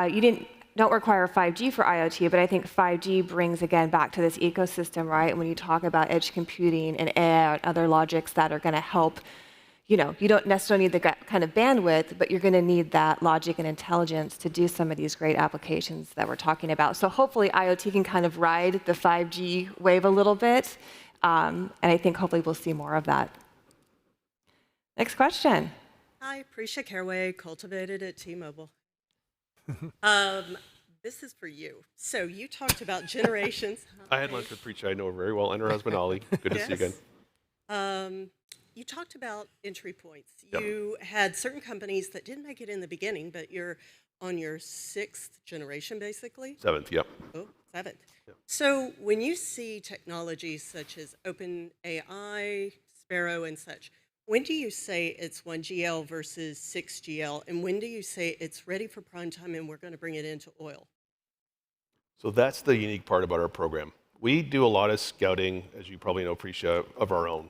you don't require 5G for IoT, but I think 5G brings, again, back to this ecosystem, right? When you talk about edge computing and AI and other logics that are going to help, you don't necessarily need the kind of bandwidth, but you're going to need that logic and intelligence to do some of these great applications that we're talking about. So hopefully IoT can kind of ride the 5G wave a little bit, and I think hopefully we'll see more of that. Next question. Hi, Prisha Caraway, cultivated at T-Mobile. This is for you. So you talked about generations. I had lunch with Preacher. I know her very well, and her husband Ollie. Good to see you again. You talked about entry points. Yep. You had certain companies that didn't make it in the beginning, but you're on your 6th generation, basically. 7th, yep. Oh, 7th. Yep. So when you see technologies such as OpenAI, Sparrow, and such, when do you say it's 1GL versus 6GL, and when do you say it's ready for prime time and we're going to bring it into oil? So that's the unique part about our program. We do a lot of scouting, as you probably know, Prisha, of our own.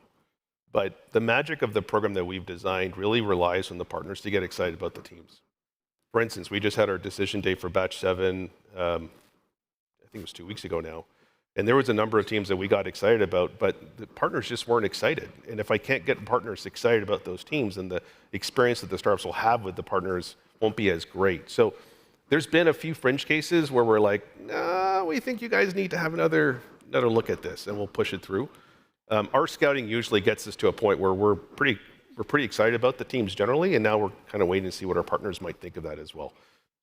But the magic of the program that we've designed really relies on the partners to get excited about the teams. For instance, we just had our decision day for batch 7, I think it was 2 weeks ago now. And there was a number of teams that we got excited about, but the partners just weren't excited. And if I can't get partners excited about those teams, then the experience that the startups will have with the partners won't be as great. So there's been a few fringe cases where we're like, nah, we think you guys need to have another look at this, and we'll push it through. Our scouting usually gets us to a point where we're pretty excited about the teams generally, and now we're kind of waiting to see what our partners might think of that as well.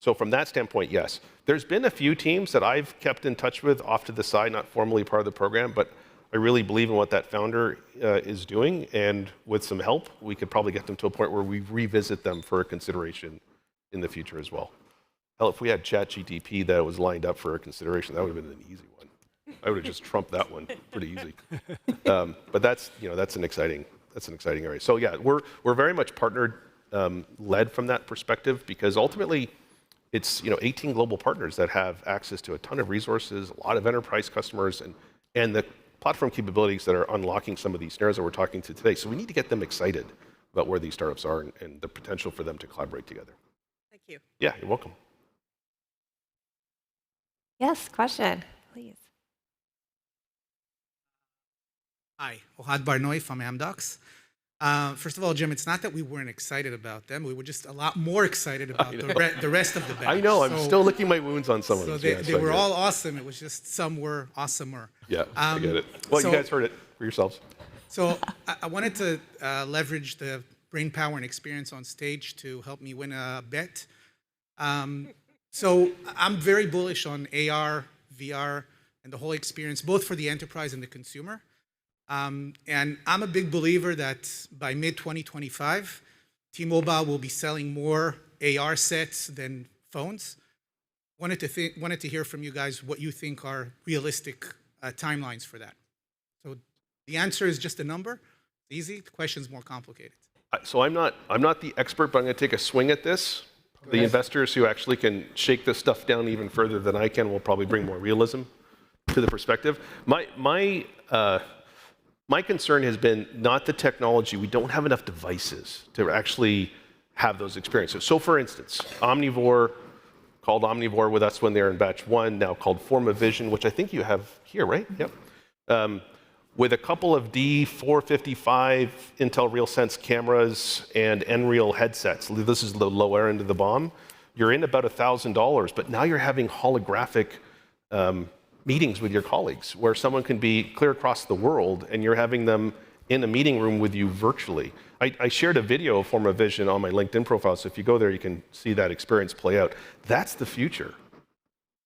So from that standpoint, yes. There's been a few teams that I've kept in touch with off to the side, not formally part of the program, but I really believe in what that founder is doing, and with some help, we could probably get them to a point where we revisit them for a consideration in the future as well. Hell, if we had ChatGPT that was lined up for a consideration, that would have been an easy one. I would have just trumped that one pretty easy. But that's an exciting area. So yeah, we're very much partnered led from that perspective, because ultimately it's 18 global partners that have access to a ton of resources, a lot of enterprise customers, and the platform capabilities that are unlocking some of these scenarios that we're talking to today. So we need to get them excited about where these startups are and the potential for them to collaborate together. Thank you. Yeah, you're welcome. Yes, question, please. Hi, Ohad Barnoy from Amdocs. First of all, Jim, it's not that we weren't excited about them. We were just a lot more excited about the rest of the batch. I know. I'm still licking my wounds on some of them. So they were all awesome. It was just some were awesomer. Yeah, I get it. Well, you guys heard it for yourselves. So I wanted to leverage the brain power and experience on stage to help me win a bet. So I'm very bullish on AR, VR, and the whole experience, both for the enterprise and the consumer. And I'm a big believer that by mid-2025, T-Mobile will be selling more AR sets than phones. Wanted to hear from you guys what you think are realistic timelines for that. So the answer is just a number. It's easy. The question's more complicated. So I'm not the expert, but I'm going to take a swing at this. The investors who actually can shake this stuff down even further than I can will probably bring more realism to the perspective. My concern has been not the technology. We don't have enough devices to actually have those experiences. So for instance, Omnivore, called Omnivore with us when they were in batch 1, now called Forma Vision, which I think you have here, right? Yep. With a couple of D455 Intel RealSense cameras and Nreal headsets. This is the lower end of the BOM. You're in about $1,000, but now you're having holographic meetings with your colleagues where someone can be clear across the world and you're having them in a meeting room with you virtually. I shared a video of Forma Vision on my LinkedIn profile, so if you go there, you can see that experience play out. That's the future.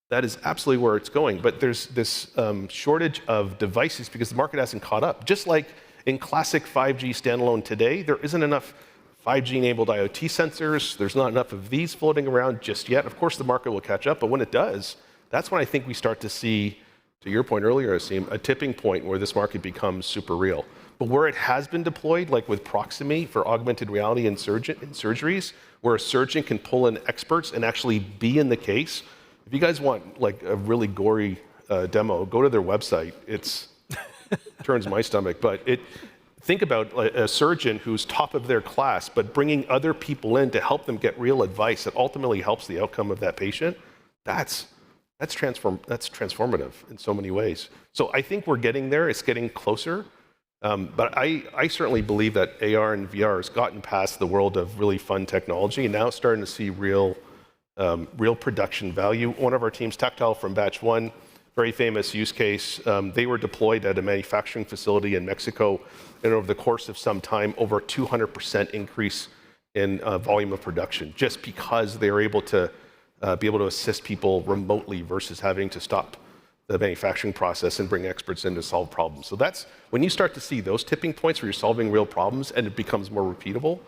That is absolutely where it's going. But there's this shortage of devices because the market hasn't caught up. Just like in classic 5G standalone today, there isn't enough 5G-enabled IoT sensors. There's not enough of these floating around just yet. Of course, the market will catch up, but when it does, that's when I think we start to see, to your point earlier, Aseem, a tipping point where this market becomes super real. But where it has been deployed, like with Proximie for augmented reality in surgeries, where a surgeon can pull in experts and actually be in the case. If you guys want like a really gory demo, go to their website. It turns my stomach. But think about a surgeon who's top of their class, but bringing other people in to help them get real advice that ultimately helps the outcome of that patient. That's transformative in so many ways. So I think we're getting there. It's getting closer. But I certainly believe that AR and VR has gotten past the world of really fun technology and now starting to see real production value. One of our teams, Tactile from batch 1, very famous use case. They were deployed at a manufacturing facility in Mexico, and over the course of some time, over 200% increase in volume of production, just because they were able to assist people remotely versus having to stop the manufacturing process and bring experts in to solve problems. So that's when you start to see those tipping points where you're solving real problems and it becomes more repeatable.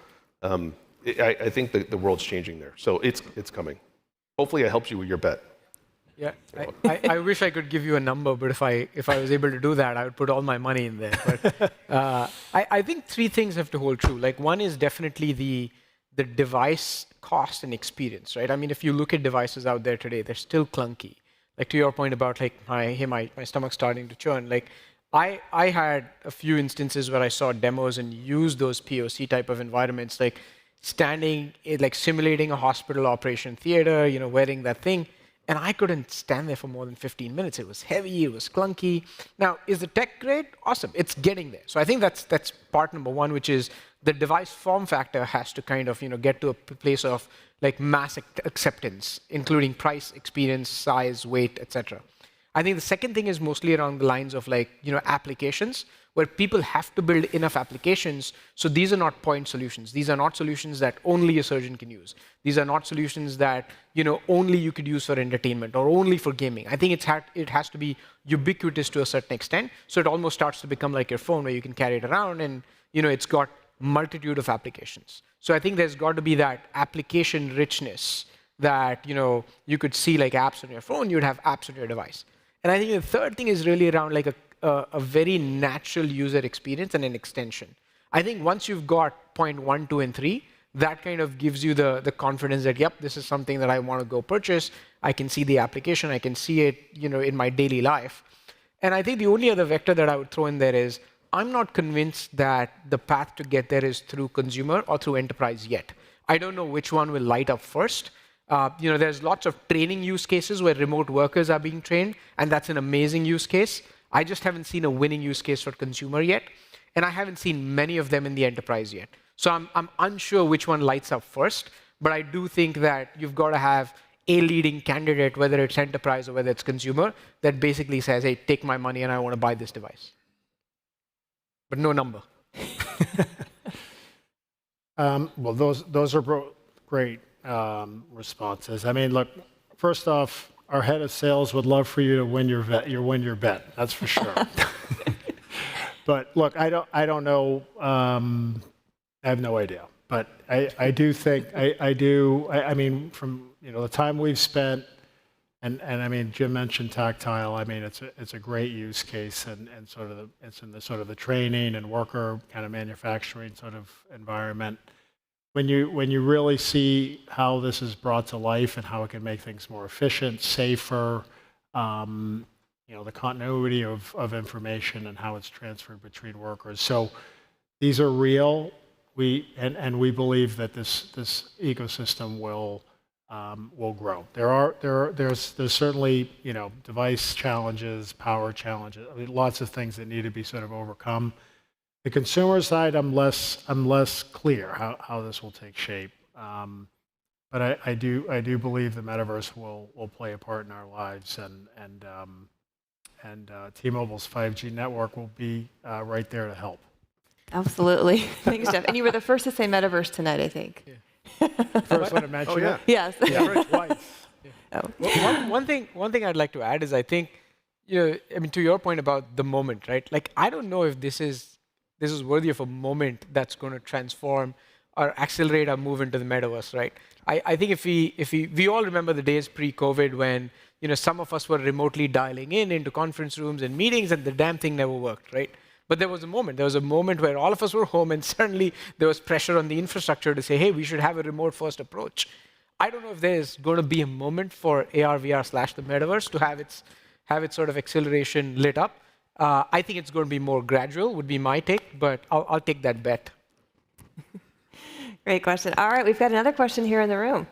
I think the world's changing there. So it's coming. Hopefully it helps you with your bet. Yeah, I wish I could give you a number, but if I was able to do that, I would put all my money in there. But I think three things have to hold true. Like one is definitely the device cost and experience, right? I mean, if you look at devices out there today, they're still clunky. Like to your point about like my stomach starting to churn. Like I had a few instances where I saw demos and used those POC type of environments, like standing, like simulating a hospital operation theater, wearing that thing. And I couldn't stand there for more than 15 minutes. It was heavy, it was clunky. Now, is the tech great? Awesome, it's getting there. So I think that's part number one, which is the device form factor has to kind of get to a place of like mass acceptance, including price, experience, size, weight, etc. I think the second thing is mostly around the lines of like applications, where people have to build enough applications. So these are not point solutions. These are not solutions that only a surgeon can use. These are not solutions that only you could use for entertainment or only for gaming. I think it has to be ubiquitous to a certain extent. So it almost starts to become like your phone, where you can carry it around, and it's got multitude of applications. So I think there's got to be that application richness that you could see like apps on your phone, you'd have apps on your device. And I think the third thing is really around like a very natural user experience and an extension. I think once you've got point 1, 2, and 3, that kind of gives you the confidence that, yep, this is something that I want to go purchase. I can see the application. I can see it in my daily life. And I think the only other vector that I would throw in there is I'm not convinced that the path to get there is through consumer or through enterprise yet. I don't know which one will light up first. There's lots of training use cases where remote workers are being trained, and that's an amazing use case. I just haven't seen a winning use case for consumer yet, and I haven't seen many of them in the enterprise yet. So I'm unsure which one lights up first, but I do think that you've got to have a leading candidate, whether it's enterprise or whether it's consumer, that basically says, hey, take my money and I want to buy this device. But no number. Well, those are great responses. I mean, look, first off, our head of sales would love for you to win your bet. That's for sure. But look, I don't know. I have no idea. But I do think I mean, from the time we've spent, and I mean, Jim mentioned tactile. I mean, it's a great use case, and it's in the sort of the training and worker kind of manufacturing sort of environment. When you really see how this is brought to life and how it can make things more efficient, safer, the continuity of information and how it's transferred between workers. So these are real. We believe that this ecosystem will grow. There's certainly device challenges, power challenges. I mean, lots of things that need to be sort of overcome. The consumer side, I'm less clear how this will take shape. But I do believe the metaverse will play a part in our lives, and T-Mobile's 5G network will be right there to help. Absolutely. Thanks, Jeff. And you were the first to say metaverse tonight, I think. Yeah. First one to mention it? Yes. Yeah, twice. Oh. Well, one thing I'd like to add is I think, I mean, to your point about the moment, right? Like, I don't know if this is worthy of a moment that's going to transform or accelerate our move into the metaverse, right? I think if we all remember the days pre-COVID when some of us were remotely dialing into conference rooms and meetings, and the damn thing never worked, right? But there was a moment where all of us were home, and suddenly there was pressure on the infrastructure to say, hey, we should have a remote-first approach. I don't know if there's going to be a moment for AR, VR / the metaverse to have its sort of acceleration lit up. I think it's going to be more gradual, would be my take, but I'll take that bet. Great question. All right, we've got another question here in the room.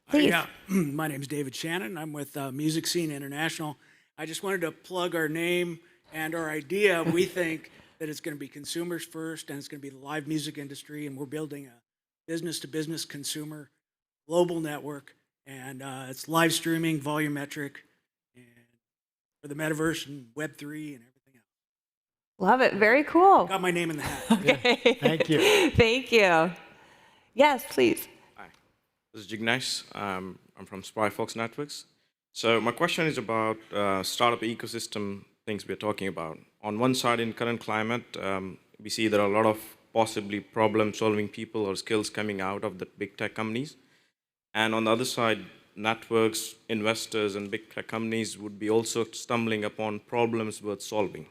Please. Yeah, my name is David Shannon. I'm with Music Scene International. I just wanted to plug our name and our idea. We think that it's going to be consumers first, and it's going to be the live music industry, and we're building a business-to-business consumer global network, and it's live streaming, volumetric, and for the metaverse and Web3 and everything else. Love it. Very cool. Got my name in the hat. Okay. Yeah. Thank you. Thank you. Yes, please. Hi, this is Jignesh. I'm from Spyfox Networks. So my question is about startup ecosystem things we're talking about. On one side, in current climate, we see there are a lot of possibly problem-solving people or skills coming out of the big tech companies. And on the other side, networks, investors, and big tech companies would be also stumbling upon problems worth solving.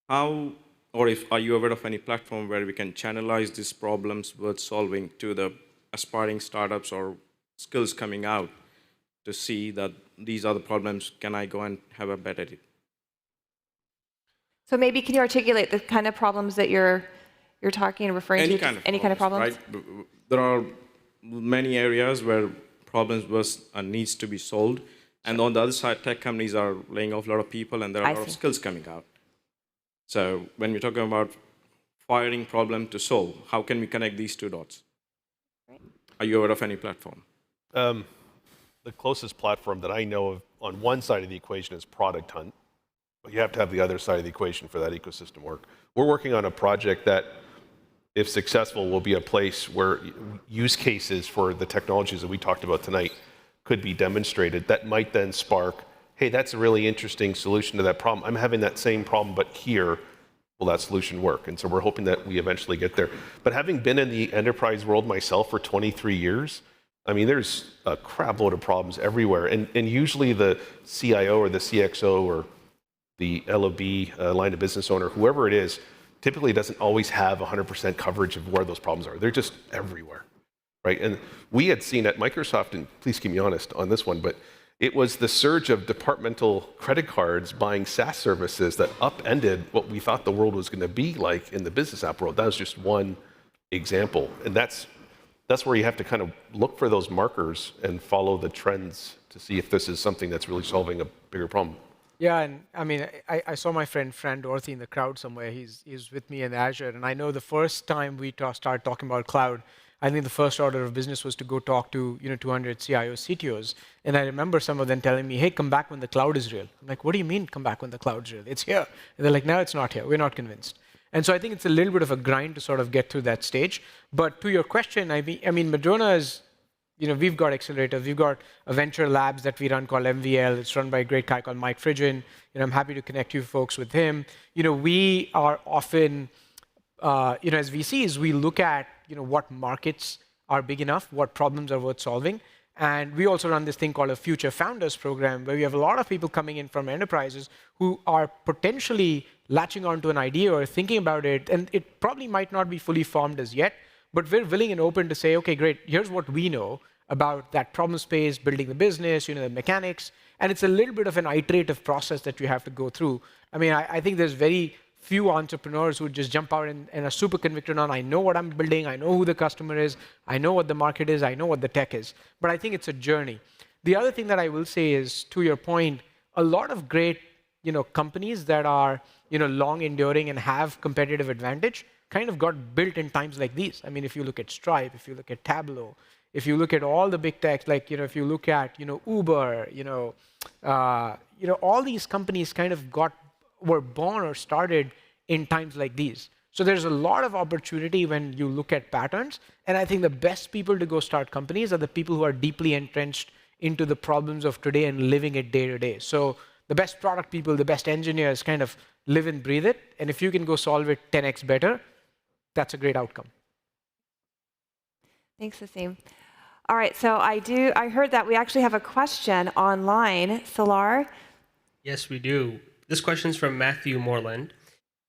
How, or are you aware of any platform where we can channelize these problems worth solving to the aspiring startups or skills coming out to see that these are the problems? Can I go and have a bet at it? So maybe can you articulate the kind of problems that you're talking and referring to? Any kind of problems? Right? There are many areas where problems needs to be solved. And on the other side, tech companies are laying off a lot of people, and there are a lot of skills coming out. So when we're talking about firing problem to solve, how can we connect these two dots? Are you aware of any platform? The closest platform that I know of on one side of the equation is Product Hunt. But you have to have the other side of the equation for that ecosystem work. We're working on a project that, if successful, will be a place where use cases for the technologies that we talked about tonight could be demonstrated. That might then spark, hey, that's a really interesting solution to that problem. I'm having that same problem, but here, will that solution work? And so we're hoping that we eventually get there. But having been in the enterprise world myself for 23 years, I mean, there's a crap load of problems everywhere. And usually the CIO or the CXO or the LOB, line of business owner, whoever it is, typically doesn't always have 100% coverage of where those problems are. They're just everywhere, right? And we had seen at Microsoft, and please keep me honest on this one, but it was the surge of departmental credit cards buying SaaS services that upended what we thought the world was going to be like in the business app world. That was just one example. And that's where you have to kind of look for those markers and follow the trends to see if this is something that's really solving a bigger problem. Yeah, and I mean, I saw my friend Fran Dorothy in the crowd somewhere. He's with me in Azure, and I know the first time we started talking about cloud, I think the first order of business was to go talk to 200 CIOs, CTOs, and I remember some of them telling me, "Hey, come back when the cloud is real." I'm like, "What do you mean, come back when the cloud's real? It's here." And they're like, "No, it's not here. We're not convinced." And so I think it's a little bit of a grind to sort of get through that stage. But to your question, I mean, Madrona is. We've got accelerators. We've got a venture labs that we run called MVL. It's run by a great guy called Mike Fridgen. I'm happy to connect you folks with him. We are often, as VCs, we look at, what markets are big enough, what problems are worth solving. And we also run this thing called a Future Founders program, where we have a lot of people coming in from enterprises who are potentially latching onto an idea or thinking about it. And it probably might not be fully formed as yet, but we're willing and open to say, okay, great, here's what we know about that problem space, building the business, the mechanics. And it's a little bit of an iterative process that you have to go through. I mean, I think there's very few entrepreneurs who just jump out and are super convicted on, I know what I'm building, I know who the customer is, I know what the market is, I know what the tech is. But I think it's a journey. The other thing that I will say is, to your point, a lot of great companies that are long enduring and have competitive advantage kind of got built in times like these. I mean, if you look at Stripe, if you look at Tableau, if you look at all the big techs, like if you look at Uber, all these companies kind of were born or started in times like these. So there's a lot of opportunity when you look at patterns, and I think the best people to go start companies are the people who are deeply entrenched into the problems of today and living it day to day. So the best product people, the best engineers kind of live and breathe it, and if you can go solve it 10x better, that's a great outcome. Thanks, Aseem. All right, so I heard that we actually have a question online. Salar? Yes, we do. This question is from Matthew Moreland,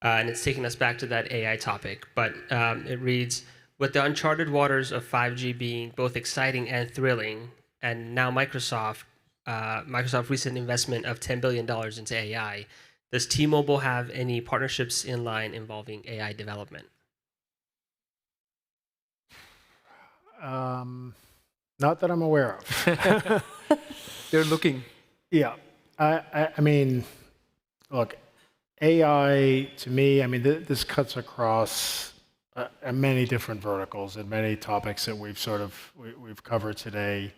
and it's taking us back to that AI topic. But it reads, with the uncharted waters of 5G being both exciting and thrilling, and now Microsoft recent investment of $10 billion into AI, does T-Mobile have any partnerships in line involving AI development? Not that I'm aware of. They're looking. Yeah. I mean, look, AI, to me, I mean, this cuts across many different verticals and many topics that we've covered today.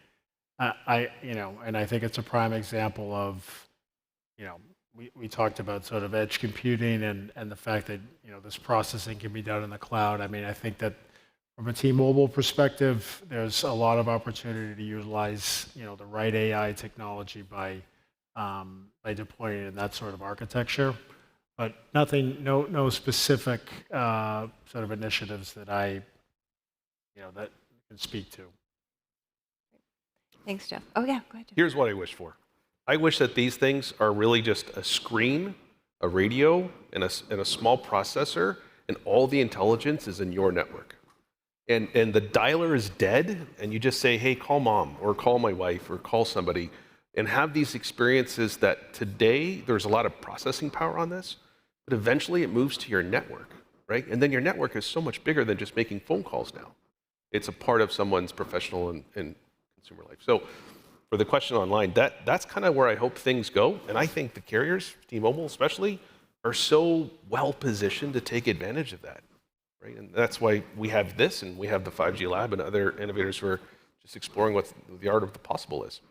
And I think it's a prime example of, we talked about sort of edge computing and the fact that, this processing can be done in the cloud. I mean, I think that from a T-Mobile perspective, there's a lot of opportunity to utilize, the right AI technology by deploying it in that sort of architecture. But no specific sort of initiatives that I can speak to. Thanks, Jeff. Oh, yeah, go ahead, Jeff. Here's what I wish for. I wish that these things are really just a screen, a radio, and a small processor, and all the intelligence is in your network. and the dialer is dead, and you just say, hey, call mom, or call my wife, or call somebody, and have these experiences that today there's a lot of processing power on this, but eventually it moves to your network, right? And then your network is so much bigger than just making phone calls now. It's a part of someone's professional and consumer life. So for the question online, that's kind of where I hope things go. And I think the carriers, T-Mobile especially, are so well positioned to take advantage of that, right? And that's why we have this, and we have the 5G Lab and other innovators who are just exploring what the art of the possible is.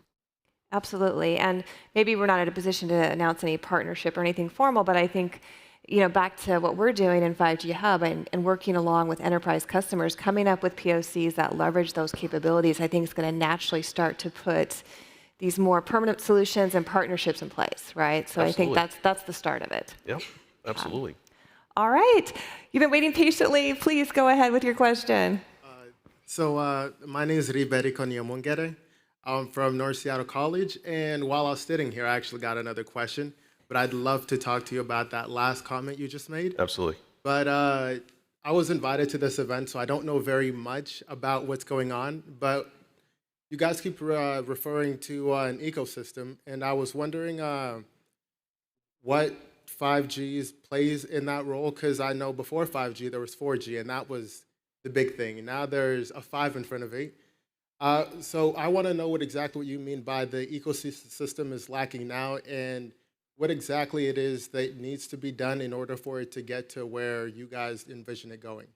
Absolutely. And maybe we're not in a position to announce any partnership or anything formal, but I think, back to what we're doing in 5G Hub and working along with enterprise customers, coming up with POCs that leverage those capabilities, I think is going to naturally start to put these more permanent solutions and partnerships in place, right? So Absolutely. I think that's the start of it. Yep, absolutely. All right. You've been waiting patiently. Please go ahead with your question. My name is Riberi Konyamongere. I'm from North Seattle College, and while I was sitting here, I actually got another question, but I'd love to talk to you about that last comment you just made. Absolutely. But I was invited to this event, so I don't know very much about what's going on, but you guys keep referring to an ecosystem, and I was wondering what 5G plays in that role, because I know before 5G there was 4G, and that was the big thing. And now there's a 5 in front of it. So I want to know exactly what you mean by the ecosystem is lacking now, and what exactly it is that needs to be done in order for it to get to where you guys envision it going.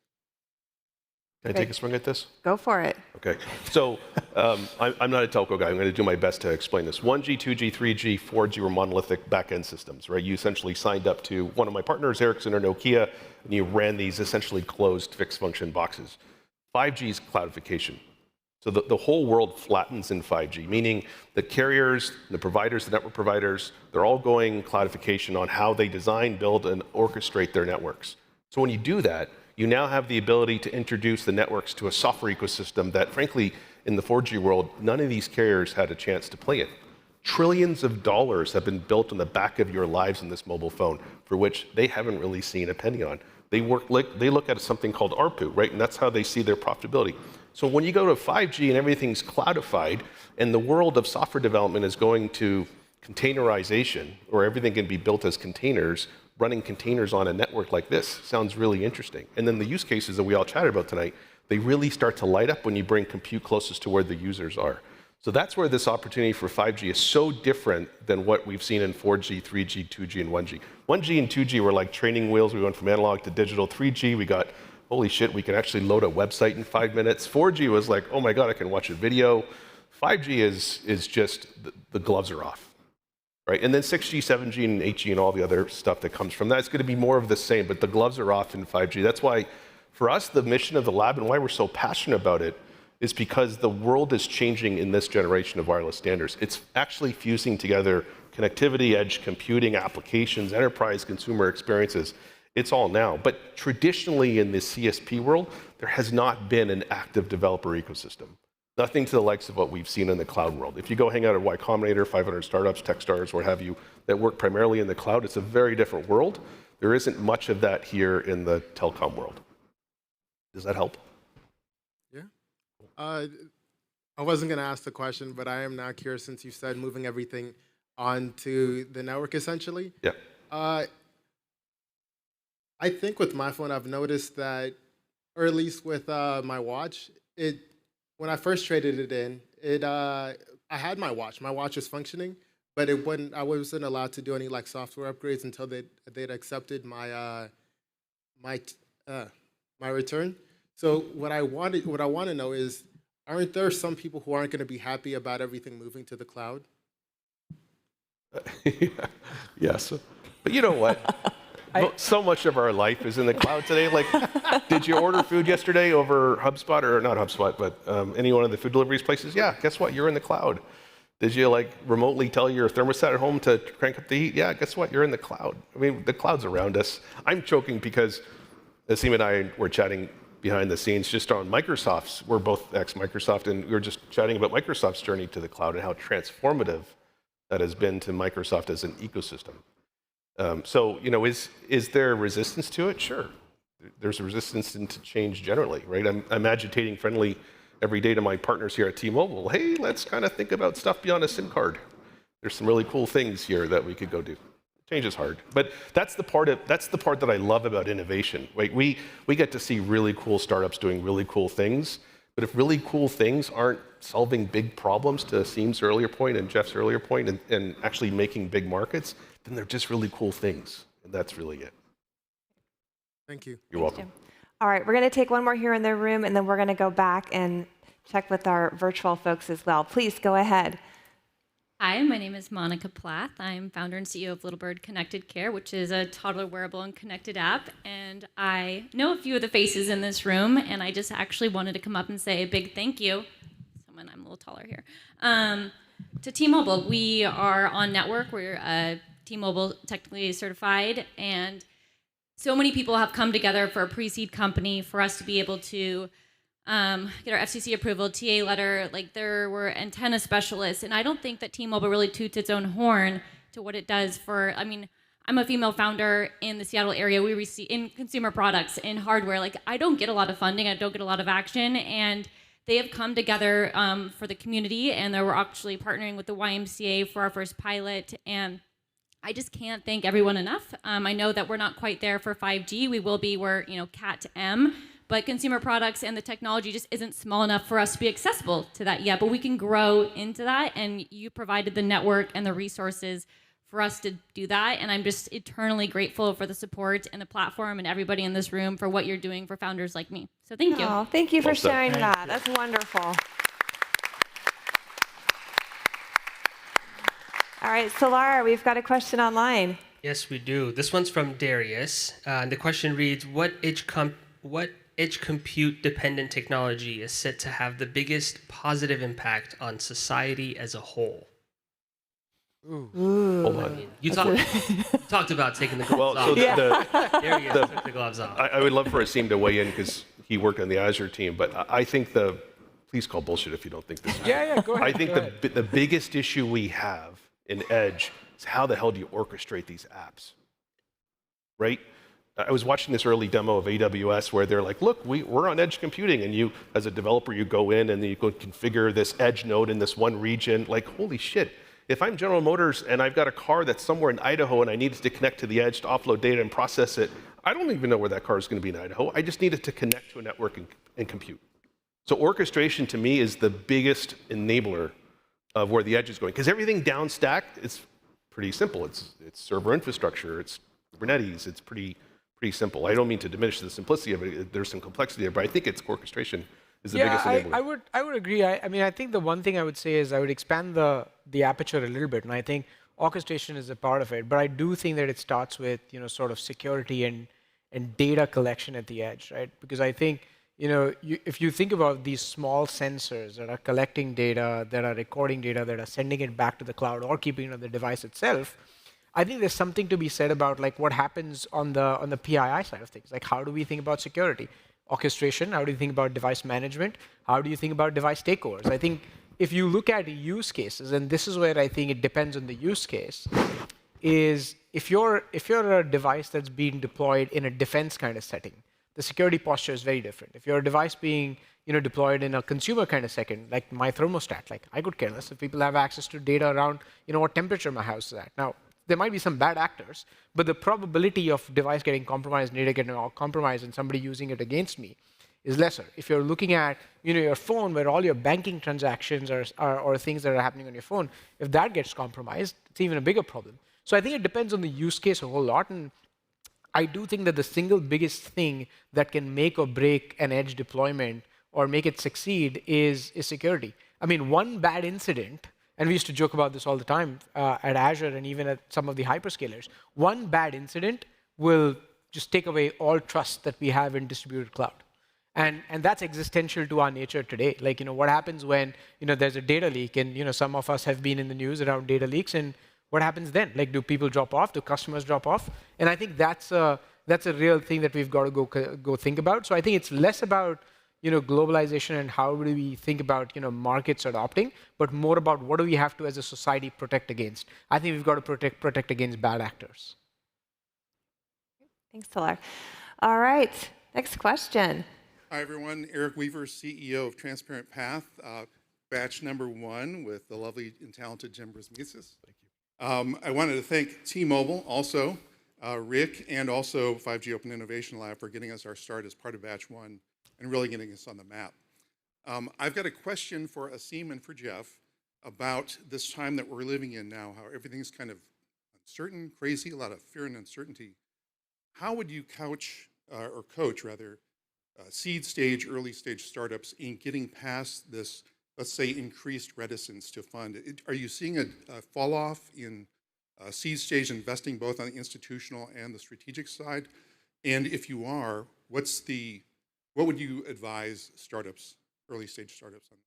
Can I take a swing at this? Go for it. Okay. So I'm not a telco guy. I'm going to do my best to explain this. 1G, 2G, 3G, 4G were monolithic back-end systems, right? You essentially signed up to one of my partners, Ericsson or Nokia, and you ran these essentially closed fixed function boxes. 5G is cloudification. So the whole world flattens in 5G, meaning the carriers, the providers, the network providers, they're all going cloudification on how they design, build, and orchestrate their networks. So when you do that, you now have the ability to introduce the networks to a software ecosystem that, frankly, in the 4G world, none of these carriers had a chance to play in. Trillions of dollars have been built on the back of your lives in this mobile phone, for which they haven't really seen a penny on. They look at something called ARPU, right? And that's how they see their profitability. So when you go to 5G and everything's cloudified, and the world of software development is going to containerization, or everything can be built as containers, running containers on a network like this sounds really interesting. And then the use cases that we all chatted about tonight, they really start to light up when you bring compute closest to where the users are. So that's where this opportunity for 5G is so different than what we've seen in 4G, 3G, 2G, and 1G. 1G and 2G were like training wheels. We went from analog to digital. 3G, we got, holy shit, we can actually load a website in 5 minutes. 4G was like, oh my God, I can watch a video. 5G is just, the gloves are off, right? And then 6G, 7G, and 8G, and all the other stuff that comes from that, it's going to be more of the same, but the gloves are off in 5G. That's why, for us, the mission of the lab and why we're so passionate about it is because the world is changing in this generation of wireless standards. It's actually fusing together connectivity, edge computing, applications, enterprise consumer experiences. It's all now. But traditionally in the CSP world, there has not been an active developer ecosystem. Nothing to the likes of what we've seen in the cloud world. If you go hang out at Y Combinator, 500 startups, Techstars, what have you, that work primarily in the cloud, it's a very different world. There isn't much of that here in the telecom world. Does that help? Yeah. I wasn't going to ask the question, but I am now curious since you said moving everything onto the network essentially. Yeah. I think with my phone, I've noticed that, or at least with my watch, when I first traded it in, I had my watch. My watch was functioning, but I wasn't allowed to do any like software upgrades until they'd accepted my my return. So what I want to know is, aren't there some people who aren't going to be happy about everything moving to the cloud? Yes, but you know what? So much of our life is in the cloud today. Like, did you order food yesterday over HubSpot, or not HubSpot, but any one of the food deliveries places? Yeah, guess what? You're in the cloud. Did you like remotely tell your thermostat at home to crank up the heat? Yeah, guess what? You're in the cloud. I mean, the cloud's around us. I'm joking because Aseem and I were chatting behind the scenes just on Microsoft's. We're both ex-Microsoft, and we were just chatting about Microsoft's journey to the cloud and how transformative that has been to Microsoft as an ecosystem. So, you know, is there resistance to it? Sure. there's a resistance to change generally, right? I'm agitating friendly every day to my partners here at T-Mobile. Hey, let's kind of think about stuff beyond a SIM card. There's some really cool things here that we could go do. Change is hard, but that's the part that I love about innovation. Right? We get to see really cool startups doing really cool things, but if really cool things aren't solving big problems, to Aseem's earlier point and Jeff's earlier point, and actually making big markets, then they're just really cool things, and that's really it. Thank you. You're welcome. Jim. All right, we're going to take one more here in the room, and then we're going to go back and check with our virtual folks as well. Please go ahead. Hi, my name is Monica Plath. I'm founder and CEO of Little Bird Connected Care, which is a toddler wearable and connected app. And I know a few of the faces in this room, and I just actually wanted to come up and say a big thank you. I'm a little taller here. To T-Mobile. We are on network. We're T-Mobile technically certified, and so many people have come together for a pre-seed company for us to be able to get our FCC approval, TA letter. Like, there were antenna specialists, and I don't think that T-Mobile really toots its own horn to what it does for, I mean, I'm a female founder in the Seattle area. We receive in consumer products, in hardware. Like, I don't get a lot of funding. I don't get a lot of action, and they have come together for the community, and they were actually partnering with the YMCA for our first pilot, and I just can't thank everyone enough. I know that we're not quite there for 5G. We will be, we're, Cat M, but consumer products and the technology just isn't small enough for us to be accessible to that yet, but we can grow into that, and you provided the network and the resources for us to do that, and I'm just eternally grateful for the support and the platform and everybody in this room for what you're doing for founders like me. So thank you. Oh, thank you for sharing Thank that. That's wonderful. All right, Solar, we've got a question online. Yes, we do. This one's from Darius. And the question reads, what edge compute dependent technology is set to have the biggest positive impact on society as a whole? Ooh. Hold on. You talked about taking the gloves off. Darius took the gloves off. I would love for Aseem to weigh in because he worked on the Azure team, but I think please call bullshit if you don't think this is. Yeah, go ahead. I think the biggest issue we have in Edge is how the hell do you orchestrate these apps, right? I was watching this early demo of AWS where they're like, look, we're on edge computing, and you, as a developer, you go in and you go configure this edge node in this one region. Like, holy shit. If I'm General Motors and I've got a car that's somewhere in Idaho and I need it to connect to the edge to offload data and process it, I don't even know where that car is going to be in Idaho. I just need it to connect to a network and compute. So orchestration, to me, is the biggest enabler of where the edge is going. Because everything down stack is pretty simple. It's server infrastructure. It's Kubernetes. It's pretty simple. I don't mean to diminish the simplicity of it. There's some complexity there, but I think it's orchestration is the biggest enabler. I would agree. I mean, I think the one thing I would say is I would expand the aperture a little bit, and I think orchestration is a part of it. But I do think that it starts with sort of security and data collection at the edge, right? Because I think if you think about these small sensors that are collecting data, that are recording data, that are sending it back to the cloud or keeping it on the device itself, I think there's something to be said about like what happens on the PII side of things. Like, how do we think about security? Orchestration, how do you think about device management? How do you think about device takeovers? I think if you look at use cases, and this is where I think it depends on the use case, is if you're a device that's being deployed in a defense kind of setting, the security posture is very different. If you're a device being deployed in a consumer kind of setting, like my thermostat, like I could care less if people have access to data around what temperature my house is at. Now, there might be some bad actors, but the probability of device getting compromised, data getting compromised, and somebody using it against me is lesser. If you're looking at your phone, where all your banking transactions or things that are happening on your phone, if that gets compromised, it's even a bigger problem. So I think it depends on the use case a whole lot, and I do think that the single biggest thing that can make or break an edge deployment or make it succeed is security. I mean, one bad incident. And we used to joke about this all the time at Azure and even at some of the hyperscalers. One bad incident will just take away all trust that we have in distributed cloud. And that's existential to our nature today. Like, what happens when there's a data leak, and some of us have been in the news around data leaks, and what happens then? Like, do people drop off? Do customers drop off? And I think that's a real thing that we've got to go think about. So I think it's less about globalization and how do we think about markets adopting, but more about what do we have to as a society protect against. I think we've got to protect against bad actors. Thanks, Talar. All right, next question. Hi, everyone. Eric Weaver, CEO of Transparent Path, batch number 1 with the lovely and talented Jim Brisimitzis. Thank you. I wanted to thank T-Mobile, also Rick, and also 5G Open Innovation Lab for getting us our start as part of batch 1 and really getting us on the map. I've got a question for Aseem and for Jeff about this time that we're living in now, how everything's kind of uncertain, crazy, a lot of fear and uncertainty. How would you couch, or coach rather, seed stage, early stage startups in getting past this, let's say, increased reticence to fund? Are you seeing a fall off in seed stage investing both on the institutional and the strategic side? And if you are, what would you advise startups, early stage startups on?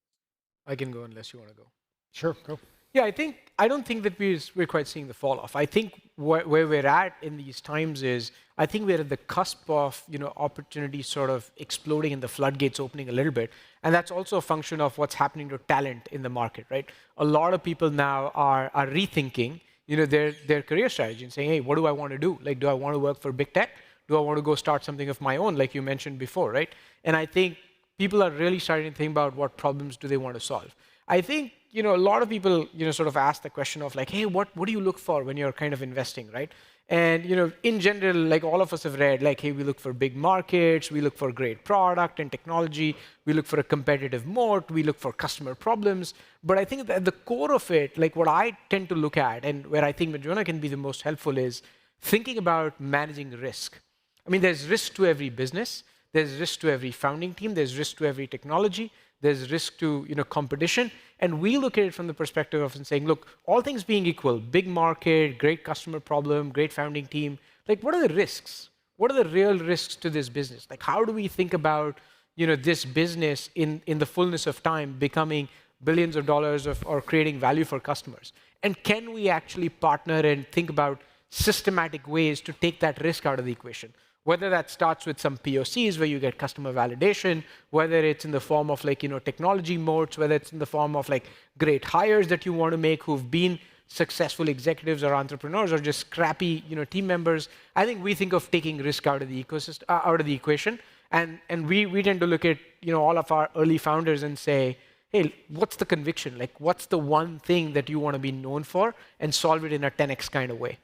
I can go unless you want to go. Sure, go. Yeah, I don't think that we're quite seeing the fall off. I think where we're at in these times is, I think we're at the cusp of opportunity sort of exploding and the floodgates opening a little bit, and that's also a function of what's happening to talent in the market, right? A lot of people now are rethinking their career strategy and saying, hey, what do I want to do? Like, do I want to work for big tech? Do I want to go start something of my own, like you mentioned before, right? And I think people are really starting to think about what problems do they want to solve. I think a lot of people sort of ask the question of like, hey, what do you look for when you're kind of investing, right? And in general, like all of us have read, like, hey, we look for big markets, we look for great product and technology, we look for a competitive moat, we look for customer problems. But I think that at the core of it, like what I tend to look at and where I think Madrona can be the most helpful is thinking about managing risk. I mean, there's risk to every business, there's risk to every founding team, there's risk to every technology, there's risk to competition, and we look at it from the perspective of saying, look, all things being equal, big market, great customer problem, great founding team, like what are the risks? What are the real risks to this business? Like how do we think about this business in the fullness of time becoming billions of dollars or creating value for customers? And can we actually partner and think about systematic ways to take that risk out of the equation? Whether that starts with some POCs where you get customer validation, whether it's in the form of like, technology moats, whether it's in the form of like great hires that you want to make who've been successful executives or entrepreneurs or just scrappy, team members. I think we think of taking risk out of the ecosystem, out of the equation. And we tend to look at, all of our early founders and say, hey, what's the conviction? Like, what's the one thing that you want to be known for and solve it in a 10x kind of way?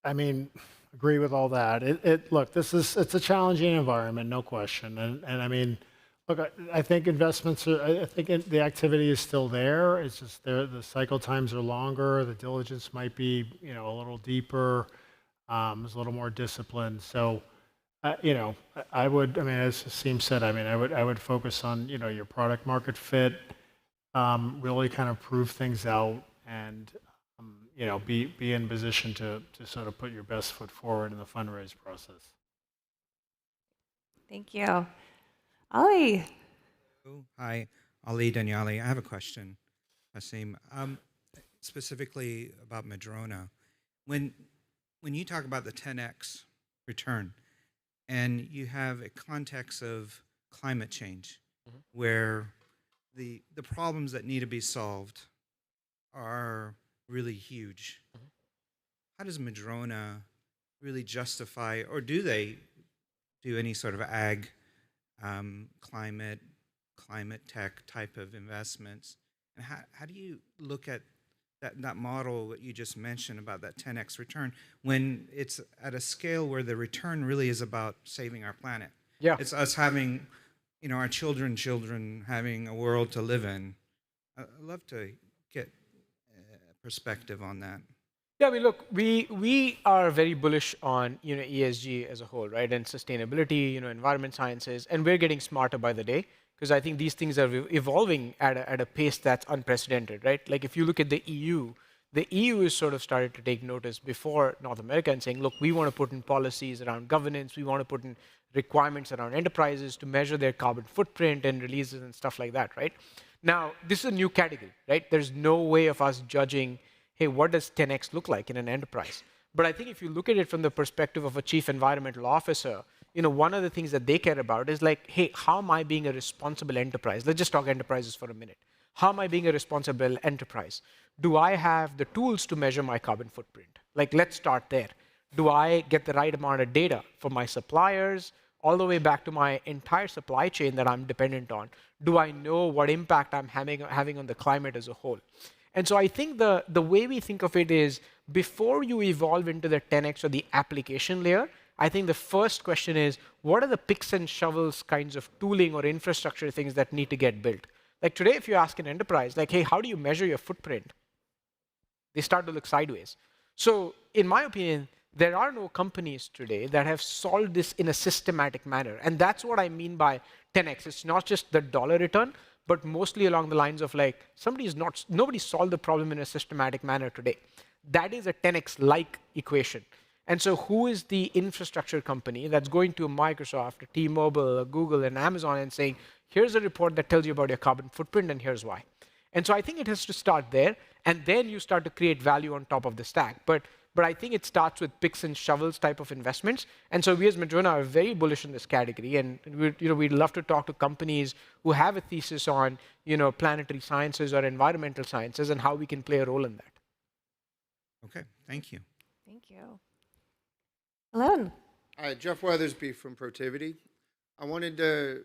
I mean, agree with all that. Look, it's a challenging environment, no question. And I mean, look, I think investments I think the activity is still there. It's just the cycle times are longer. The diligence might be, a little deeper. There's a little more discipline. So, I mean, as Aseem said, I mean, I would focus on, your product market fit, really kind of prove things out and, be in position to sort of put your best foot forward in the fundraise process. Thank you. Ali. Hi, Ali Daniali. I have a question, Aseem, specifically about Madrona. When you talk about the 10x return, and you have a context of climate change, where the problems that need to be solved are really huge. How does Madrona really justify, or do they do any sort of ag, climate tech type of investments? And how do you look at that model that you just mentioned about that 10x return when it's at a scale where the return really is about saving our planet? Yeah. It's us having, our children having a world to live in. I'd love to get perspective on that. Yeah, I mean, look, we are very bullish on ESG as a whole, right, and sustainability, environment sciences, and we're getting smarter by the day because I think these things are evolving at a pace that's unprecedented, right? Like if you look at the EU has sort of started to take notice before North America and saying, look, we want to put in policies around governance, we want to put in requirements around enterprises to measure their carbon footprint and releases and stuff like that, right? Now, this is a new category, right? There's no way of us judging, hey, what does 10x look like in an enterprise? But I think if you look at it from the perspective of a chief environmental officer, one of the things that they care about is like, hey, how am I being a responsible enterprise? Let's just talk enterprises for a minute. How am I being a responsible enterprise? Do I have the tools to measure my carbon footprint? Like, let's start there. Do I get the right amount of data from my suppliers all the way back to my entire supply chain that I'm dependent on? Do I know what impact I'm having on the climate as a whole? And so I think the way we think of it is before you evolve into the 10x or the application layer, I think the first question is, what are the picks and shovels kinds of tooling or infrastructure things that need to get built? Like today, if you ask an enterprise, like, hey, how do you measure your footprint? They start to look sideways. So in my opinion, there are no companies today that have solved this in a systematic manner. And that's what I mean by 10x. It's not just the dollar return, but mostly along the lines of like, nobody solved the problem in a systematic manner today. That is a 10x-like equation. And so who is the infrastructure company that's going to Microsoft, or T-Mobile, or Google, and Amazon and saying, here's a report that tells you about your carbon footprint, and here's why. And so I think it has to start there, and then you start to create value on top of the stack. But I think it starts with picks and shovels type of investments. And so we as Madrona are very bullish in this category, and we'd love to talk to companies who have a thesis on planetary sciences or environmental sciences and how we can play a role in that. Okay, thank you. Thank you. Hello. Hi, Jeff Weathersby from Protivity. I wanted to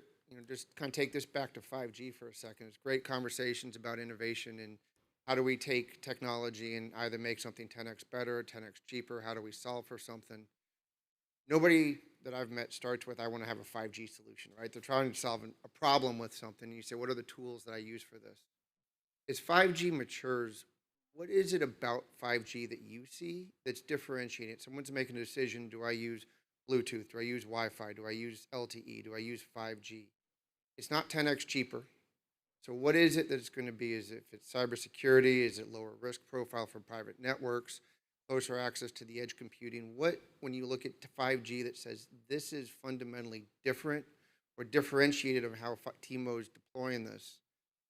just kind of take this back to 5G for a second. It's great conversations about innovation and how do we take technology and either make something 10x better or 10x cheaper? How do we solve for something? Nobody that I've met starts with, I want to have a 5G solution, right? They're trying to solve a problem with something. And you say, what are the tools that I use for this? As 5G matures, what is it about 5G that you see that's differentiating it? Someone's making a decision, do I use Bluetooth? Do I use Wi-Fi? Do I use LTE? Do I use 5G? It's not 10x cheaper. So what is it that it's going to be? Is it if it's cybersecurity? Is it lower risk profile for private networks? Closer access to the edge computing? What, when you look at 5G that says this is fundamentally different or differentiated of how T-Mo is deploying this,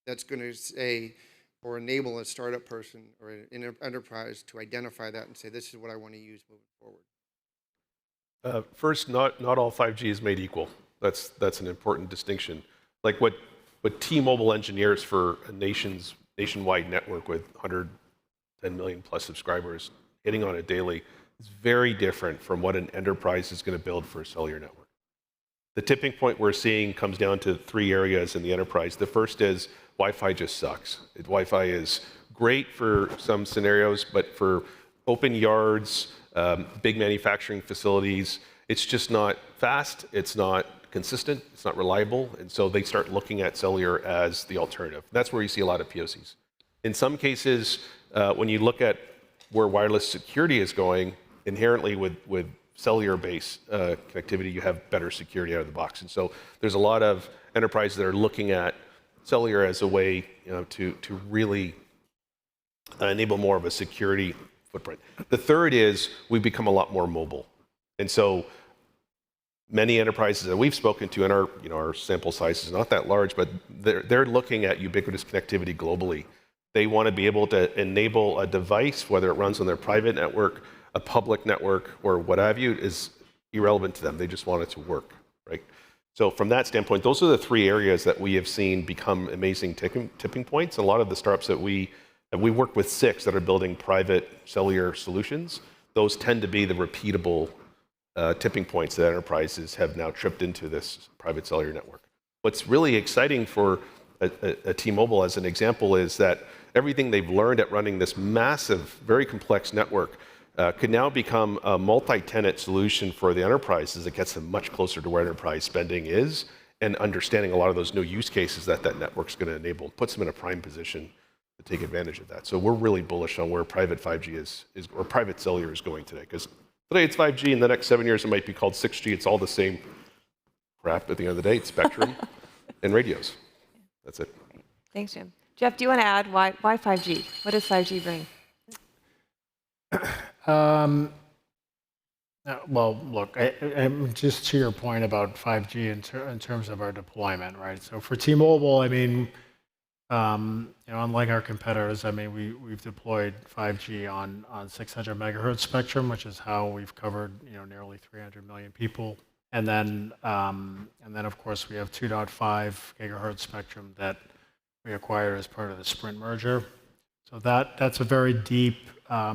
that's going to say or enable a startup person or an enterprise to identify that and say, this is what I want to use moving forward? First, not all 5G is made equal. That's an important distinction. Like what T-Mobile engineers for a nationwide network with 110 million plus subscribers hitting on it daily is very different from what an enterprise is going to build for a cellular network. The tipping point we're seeing comes down to 3 areas in the enterprise. The first is Wi-Fi just sucks. Wi-Fi is great for some scenarios, but for open yards, big manufacturing facilities, it's just not fast, it's not consistent, it's not reliable, and so they start looking at cellular as the alternative. That's where you see a lot of POCs. In some cases, when you look at where wireless security is going, inherently with cellular-based connectivity, you have better security out of the box. And so there's a lot of enterprises that are looking at cellular as a way to really enable more of a security footprint. The third is we've become a lot more mobile. And so many enterprises that we've spoken to, and our sample size is not that large, but they're looking at ubiquitous connectivity globally. They want to be able to enable a device, whether it runs on their private network, a public network, or what have you, is irrelevant to them. They just want it to work, right? So from that standpoint, those are the 3 areas that we have seen become amazing tipping points. A lot of the startups that we work with 6 that are building private cellular solutions, those tend to be the repeatable tipping points that enterprises have now tripped into this private cellular network. What's really exciting for a T-Mobile as an example is that everything they've learned at running this massive, very complex network could now become a multi-tenant solution for the enterprises that gets them much closer to where enterprise spending is and understanding a lot of those new use cases that network's going to enable, puts them in a prime position to take advantage of that. So we're really bullish on where private 5G is or private cellular is going today, because today it's 5G, in the next 7 years it might be called 6G. It's all the same crap at the end of the day. It's spectrum and radios. That's it. Thanks, Jim. Jeff, do you want to add why 5G? What does 5G bring? Well, look, just to your point about 5G in terms of our deployment, right? So for T-Mobile, I mean, unlike our competitors, I mean, we've deployed 5G on 600 megahertz spectrum, which is how we've covered nearly 300 million people, and then of course we have 2.5 gigahertz spectrum that we acquired as part of the Sprint merger. So that's a very deep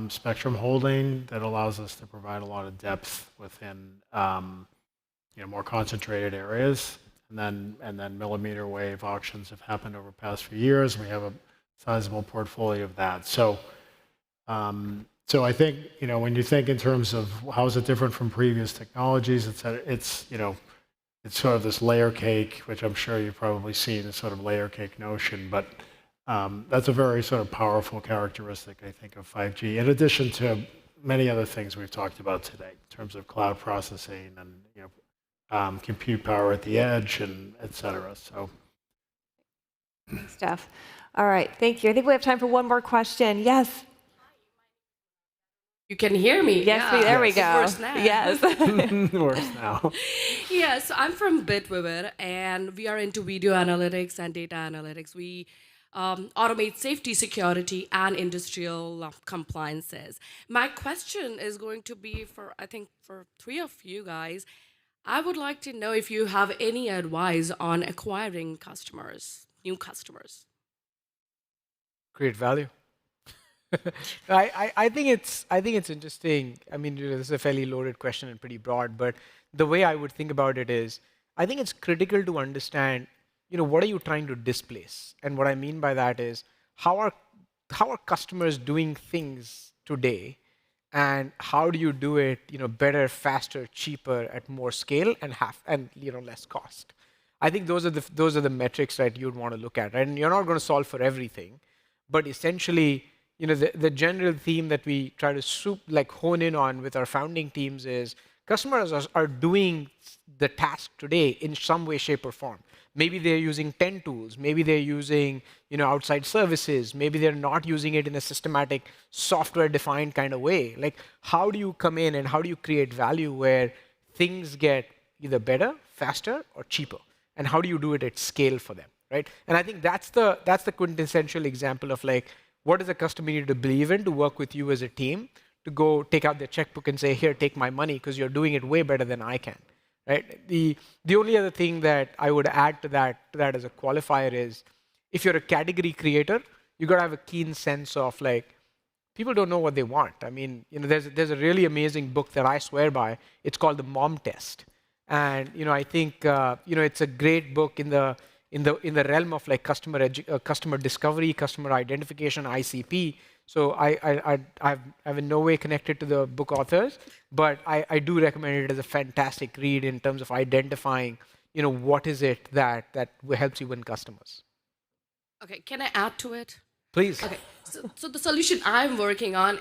spectrum holding that allows us to provide a lot of depth within more concentrated areas. And then millimeter wave auctions have happened over the past few years. We have a sizable portfolio of that. So I think when you think in terms of how is it different from previous technologies, it's sort of this layer cake, which I'm sure you've probably seen, this sort of layer cake notion. But that's a very sort of powerful characteristic, I think, of 5G, in addition to many other things we've talked about today in terms of cloud processing and compute power at the edge and et cetera. So. Good stuff. All right, thank you. I think we have time for one more question. Yes. You can hear me. Yes, there we go. Worse now. Yes. Worse now. Yeah, so I'm from BitVivid, and we are into video analytics and data analytics. We automate safety, security, and industrial compliances. My question is going to be for three of you guys. I would like to know if you have any advice on acquiring customers, new customers. Create value. I think it's interesting. I mean, this is a fairly loaded question and pretty broad, but the way I would think about it is, I think it's critical to understand, what are you trying to displace? And what I mean by that is, how are customers doing things today, and how do you do it, better, faster, cheaper, at more scale, and less cost? I think those are the metrics that you'd want to look at, right? And you're not going to solve for everything, but essentially, the general theme that we try to hone in on with our founding teams is customers are doing the task today in some way, shape, or form. Maybe they're using 10 tools. Maybe they're using outside services. Maybe they're not using it in a systematic, software-defined kind of way. Like, how do you come in and how do you create value where things get either better, faster, or cheaper? And how do you do it at scale for them, right? And I think that's the quintessential example of what does a customer need to believe in to work with you as a team to go take out their checkbook and say, here, take my money because you're doing it way better than I can, right? The only other thing that I would add to that as a qualifier is, if you're a category creator, you got to have a keen sense of people don't know what they want. I mean, there's a really amazing book that I swear by. It's called The Mom Test, and I think it's a great book in the realm of customer discovery, customer identification, ICP. So I'm in no way connected to the book authors, but I do recommend it as a fantastic read in terms of identifying, what is it that helps you win customers. Okay, can I add to it? Please. Okay, so the solution I'm working on,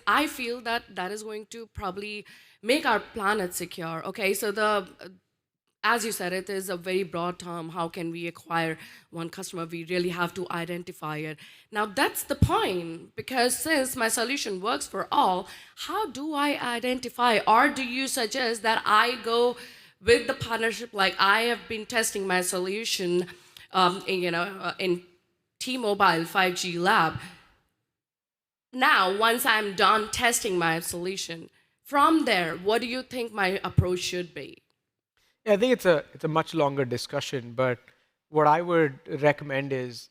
I feel that is going to probably make our planet secure. Okay, so as you said, it is a very broad term. How can we acquire one customer? We really have to identify it. Now, that's the point, because since my solution works for all, how do I identify, or do you suggest that I go with the partnership? Like, I have been testing my solution in T-Mobile 5G lab. Now, once I'm done testing my solution, from there, what do you think my approach should be? Yeah, I think it's a much longer discussion, but what I would recommend is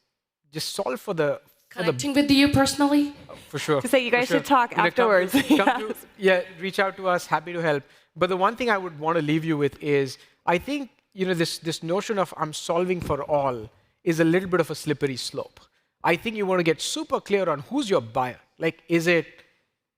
just solve for the connecting with you personally. For sure. To say you guys should talk afterwards. Reach out to us. Happy to help. But the one thing I would want to leave you with is, I think this notion of I'm solving for all is a little bit of a slippery slope. I think you want to get super clear on who's your buyer. Like, is it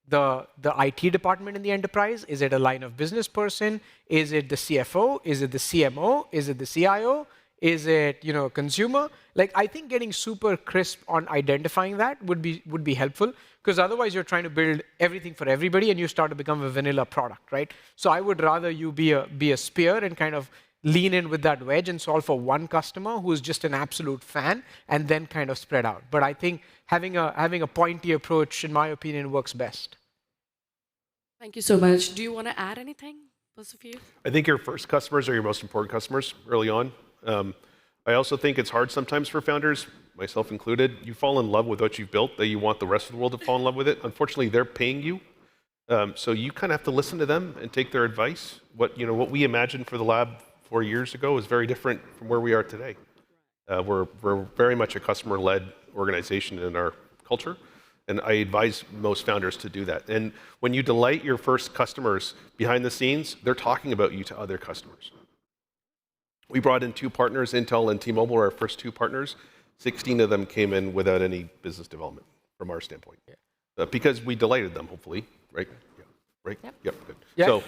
the IT department in the enterprise? Is it a line of business person? Is it the CFO? Is it the CMO? Is it the CIO? Is it consumer? Like, I think getting super crisp on identifying that would be helpful, because otherwise you're trying to build everything for everybody and you start to become a vanilla product, right? So I would rather you be a spear and kind of lean in with that wedge and solve for one customer who's just an absolute fan, and then kind of spread out. But I think having a pointy approach, in my opinion, works best. Thank you so much. Do you want to add anything, both of you? I think your first customers are your most important customers early on. I also think it's hard sometimes for founders, myself included. You fall in love with what you've built, that you want the rest of the world to fall in love with it. Unfortunately, they're paying you. So you kind of have to listen to them and take their advice. What we imagined for the lab 4 years ago is very different from where we are today. We're very much a customer-led organization in our culture. And I advise most founders to do that. And when you delight your first customers behind the scenes, they're talking about you to other customers. We brought in 2 partners, Intel and T-Mobile were our first 2 partners. 16 of them came in without any business development from our standpoint. Because we delighted them, hopefully, right? Yeah. Right? Yep, good. Yeah. So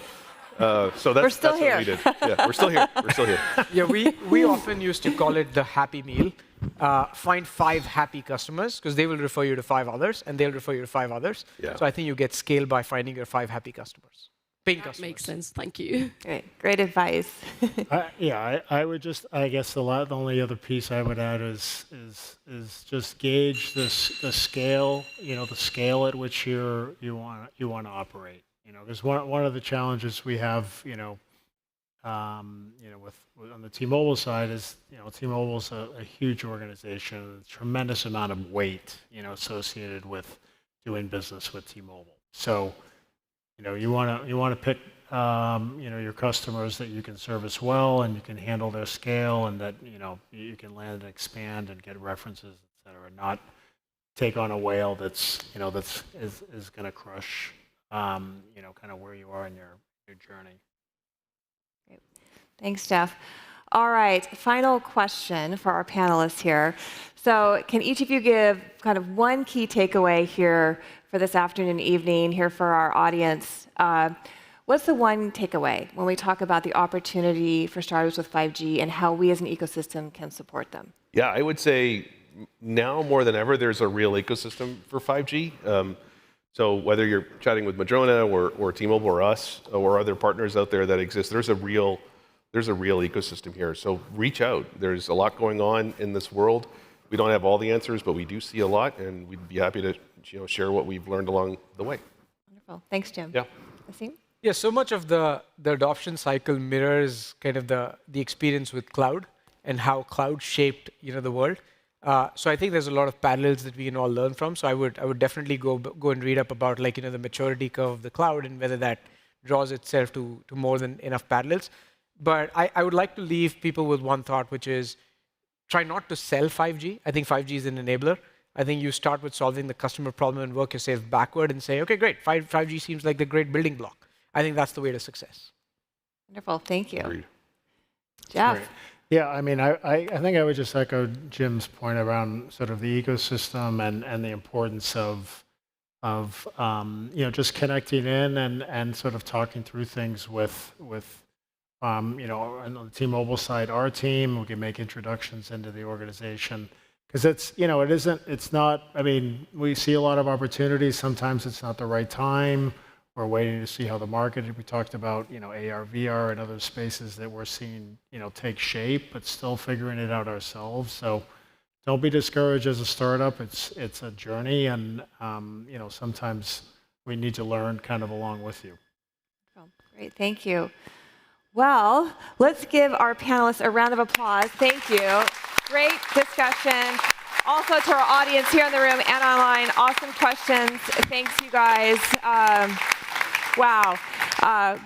that's, still that's what we did. Yeah, we're still here. We're still here. Yeah, we often used to call it the happy meal. Find 5 happy customers, because they will refer you to 5 others, and they'll refer you to 5 others. Yeah. So I think you get scale by finding your 5 happy customers. Paying That customers. makes sense. Thank you. Great advice. I would just, I guess the only other piece I would add is just gauge the scale, the scale at which you want to operate. Because one of the challenges we have, with on the T-Mobile side is, T-Mobile's a huge organization, a tremendous amount of weight, associated with doing business with T-Mobile. So, you want to pick, your customers that you can service well and you can handle their scale, and that you can land and expand and get references, et cetera. Not take on a whale that's is going to crush, kind of where you are in your journey. Great. Thanks, Jeff. All right, final question for our panelists here. So can each of you give kind of one key takeaway here for this afternoon, evening, here for our audience? What's the one takeaway when we talk about the opportunity for startups with 5G and how we as an ecosystem can support them? Yeah, I would say now more than ever, there's a real ecosystem for 5G. So whether you're chatting with Madrona or T-Mobile or us or other partners out there that exist, there's a real ecosystem here. So reach out. There's a lot going on in this world. We don't have all the answers, but we do see a lot, and we'd be happy to share what we've learned along the way. Wonderful. Thanks, Jim. Yeah. Aseem? Yeah, so much of the adoption cycle mirrors kind of the experience with cloud and how cloud shaped the world. So I think there's a lot of parallels that we can all learn from. So I would definitely go and read up about the maturity curve of the cloud and whether that draws itself to more than enough parallels. But I would like to leave people with one thought, which is try not to sell 5G. I think 5G is an enabler. I think you start with solving the customer problem and work yourself backward and say, okay, great, 5G seems like the great building block. I think that's the way to success. Wonderful. Thank you. Agreed. Jeff? Great. Yeah, I mean, I think I would just echo Jim's point around sort of the ecosystem and the importance of just connecting in and sort of talking through things with on the T-Mobile side, our team. We can make introductions into the organization because we see a lot of opportunities. Sometimes it's not the right time. We're waiting to see how the market, we talked about, AR, VR and other spaces that we're seeing, take shape, but still figuring it out ourselves. So don't be discouraged as a startup. It's a journey, and, sometimes we need to learn kind of along with you. Oh, great, thank you. Well, let's give our panelists a round of applause. Thank you. Great discussion. Also to our audience here in the room and online, awesome questions. Thanks, you guys. Wow.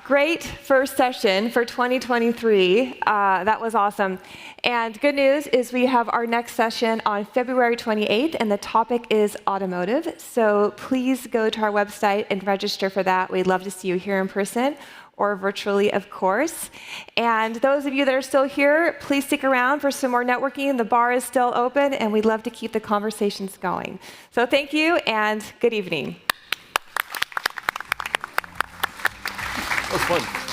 Great first session for 2023. That was awesome. And good news is we have our next session on February 28th, and the topic is automotive. So please go to our website and register for that. We'd love to see you here in person or virtually, of course. And those of you that are still here, please stick around for some more networking. The bar is still open, and we'd love to keep the conversations going. So thank you, and good evening. That was fun.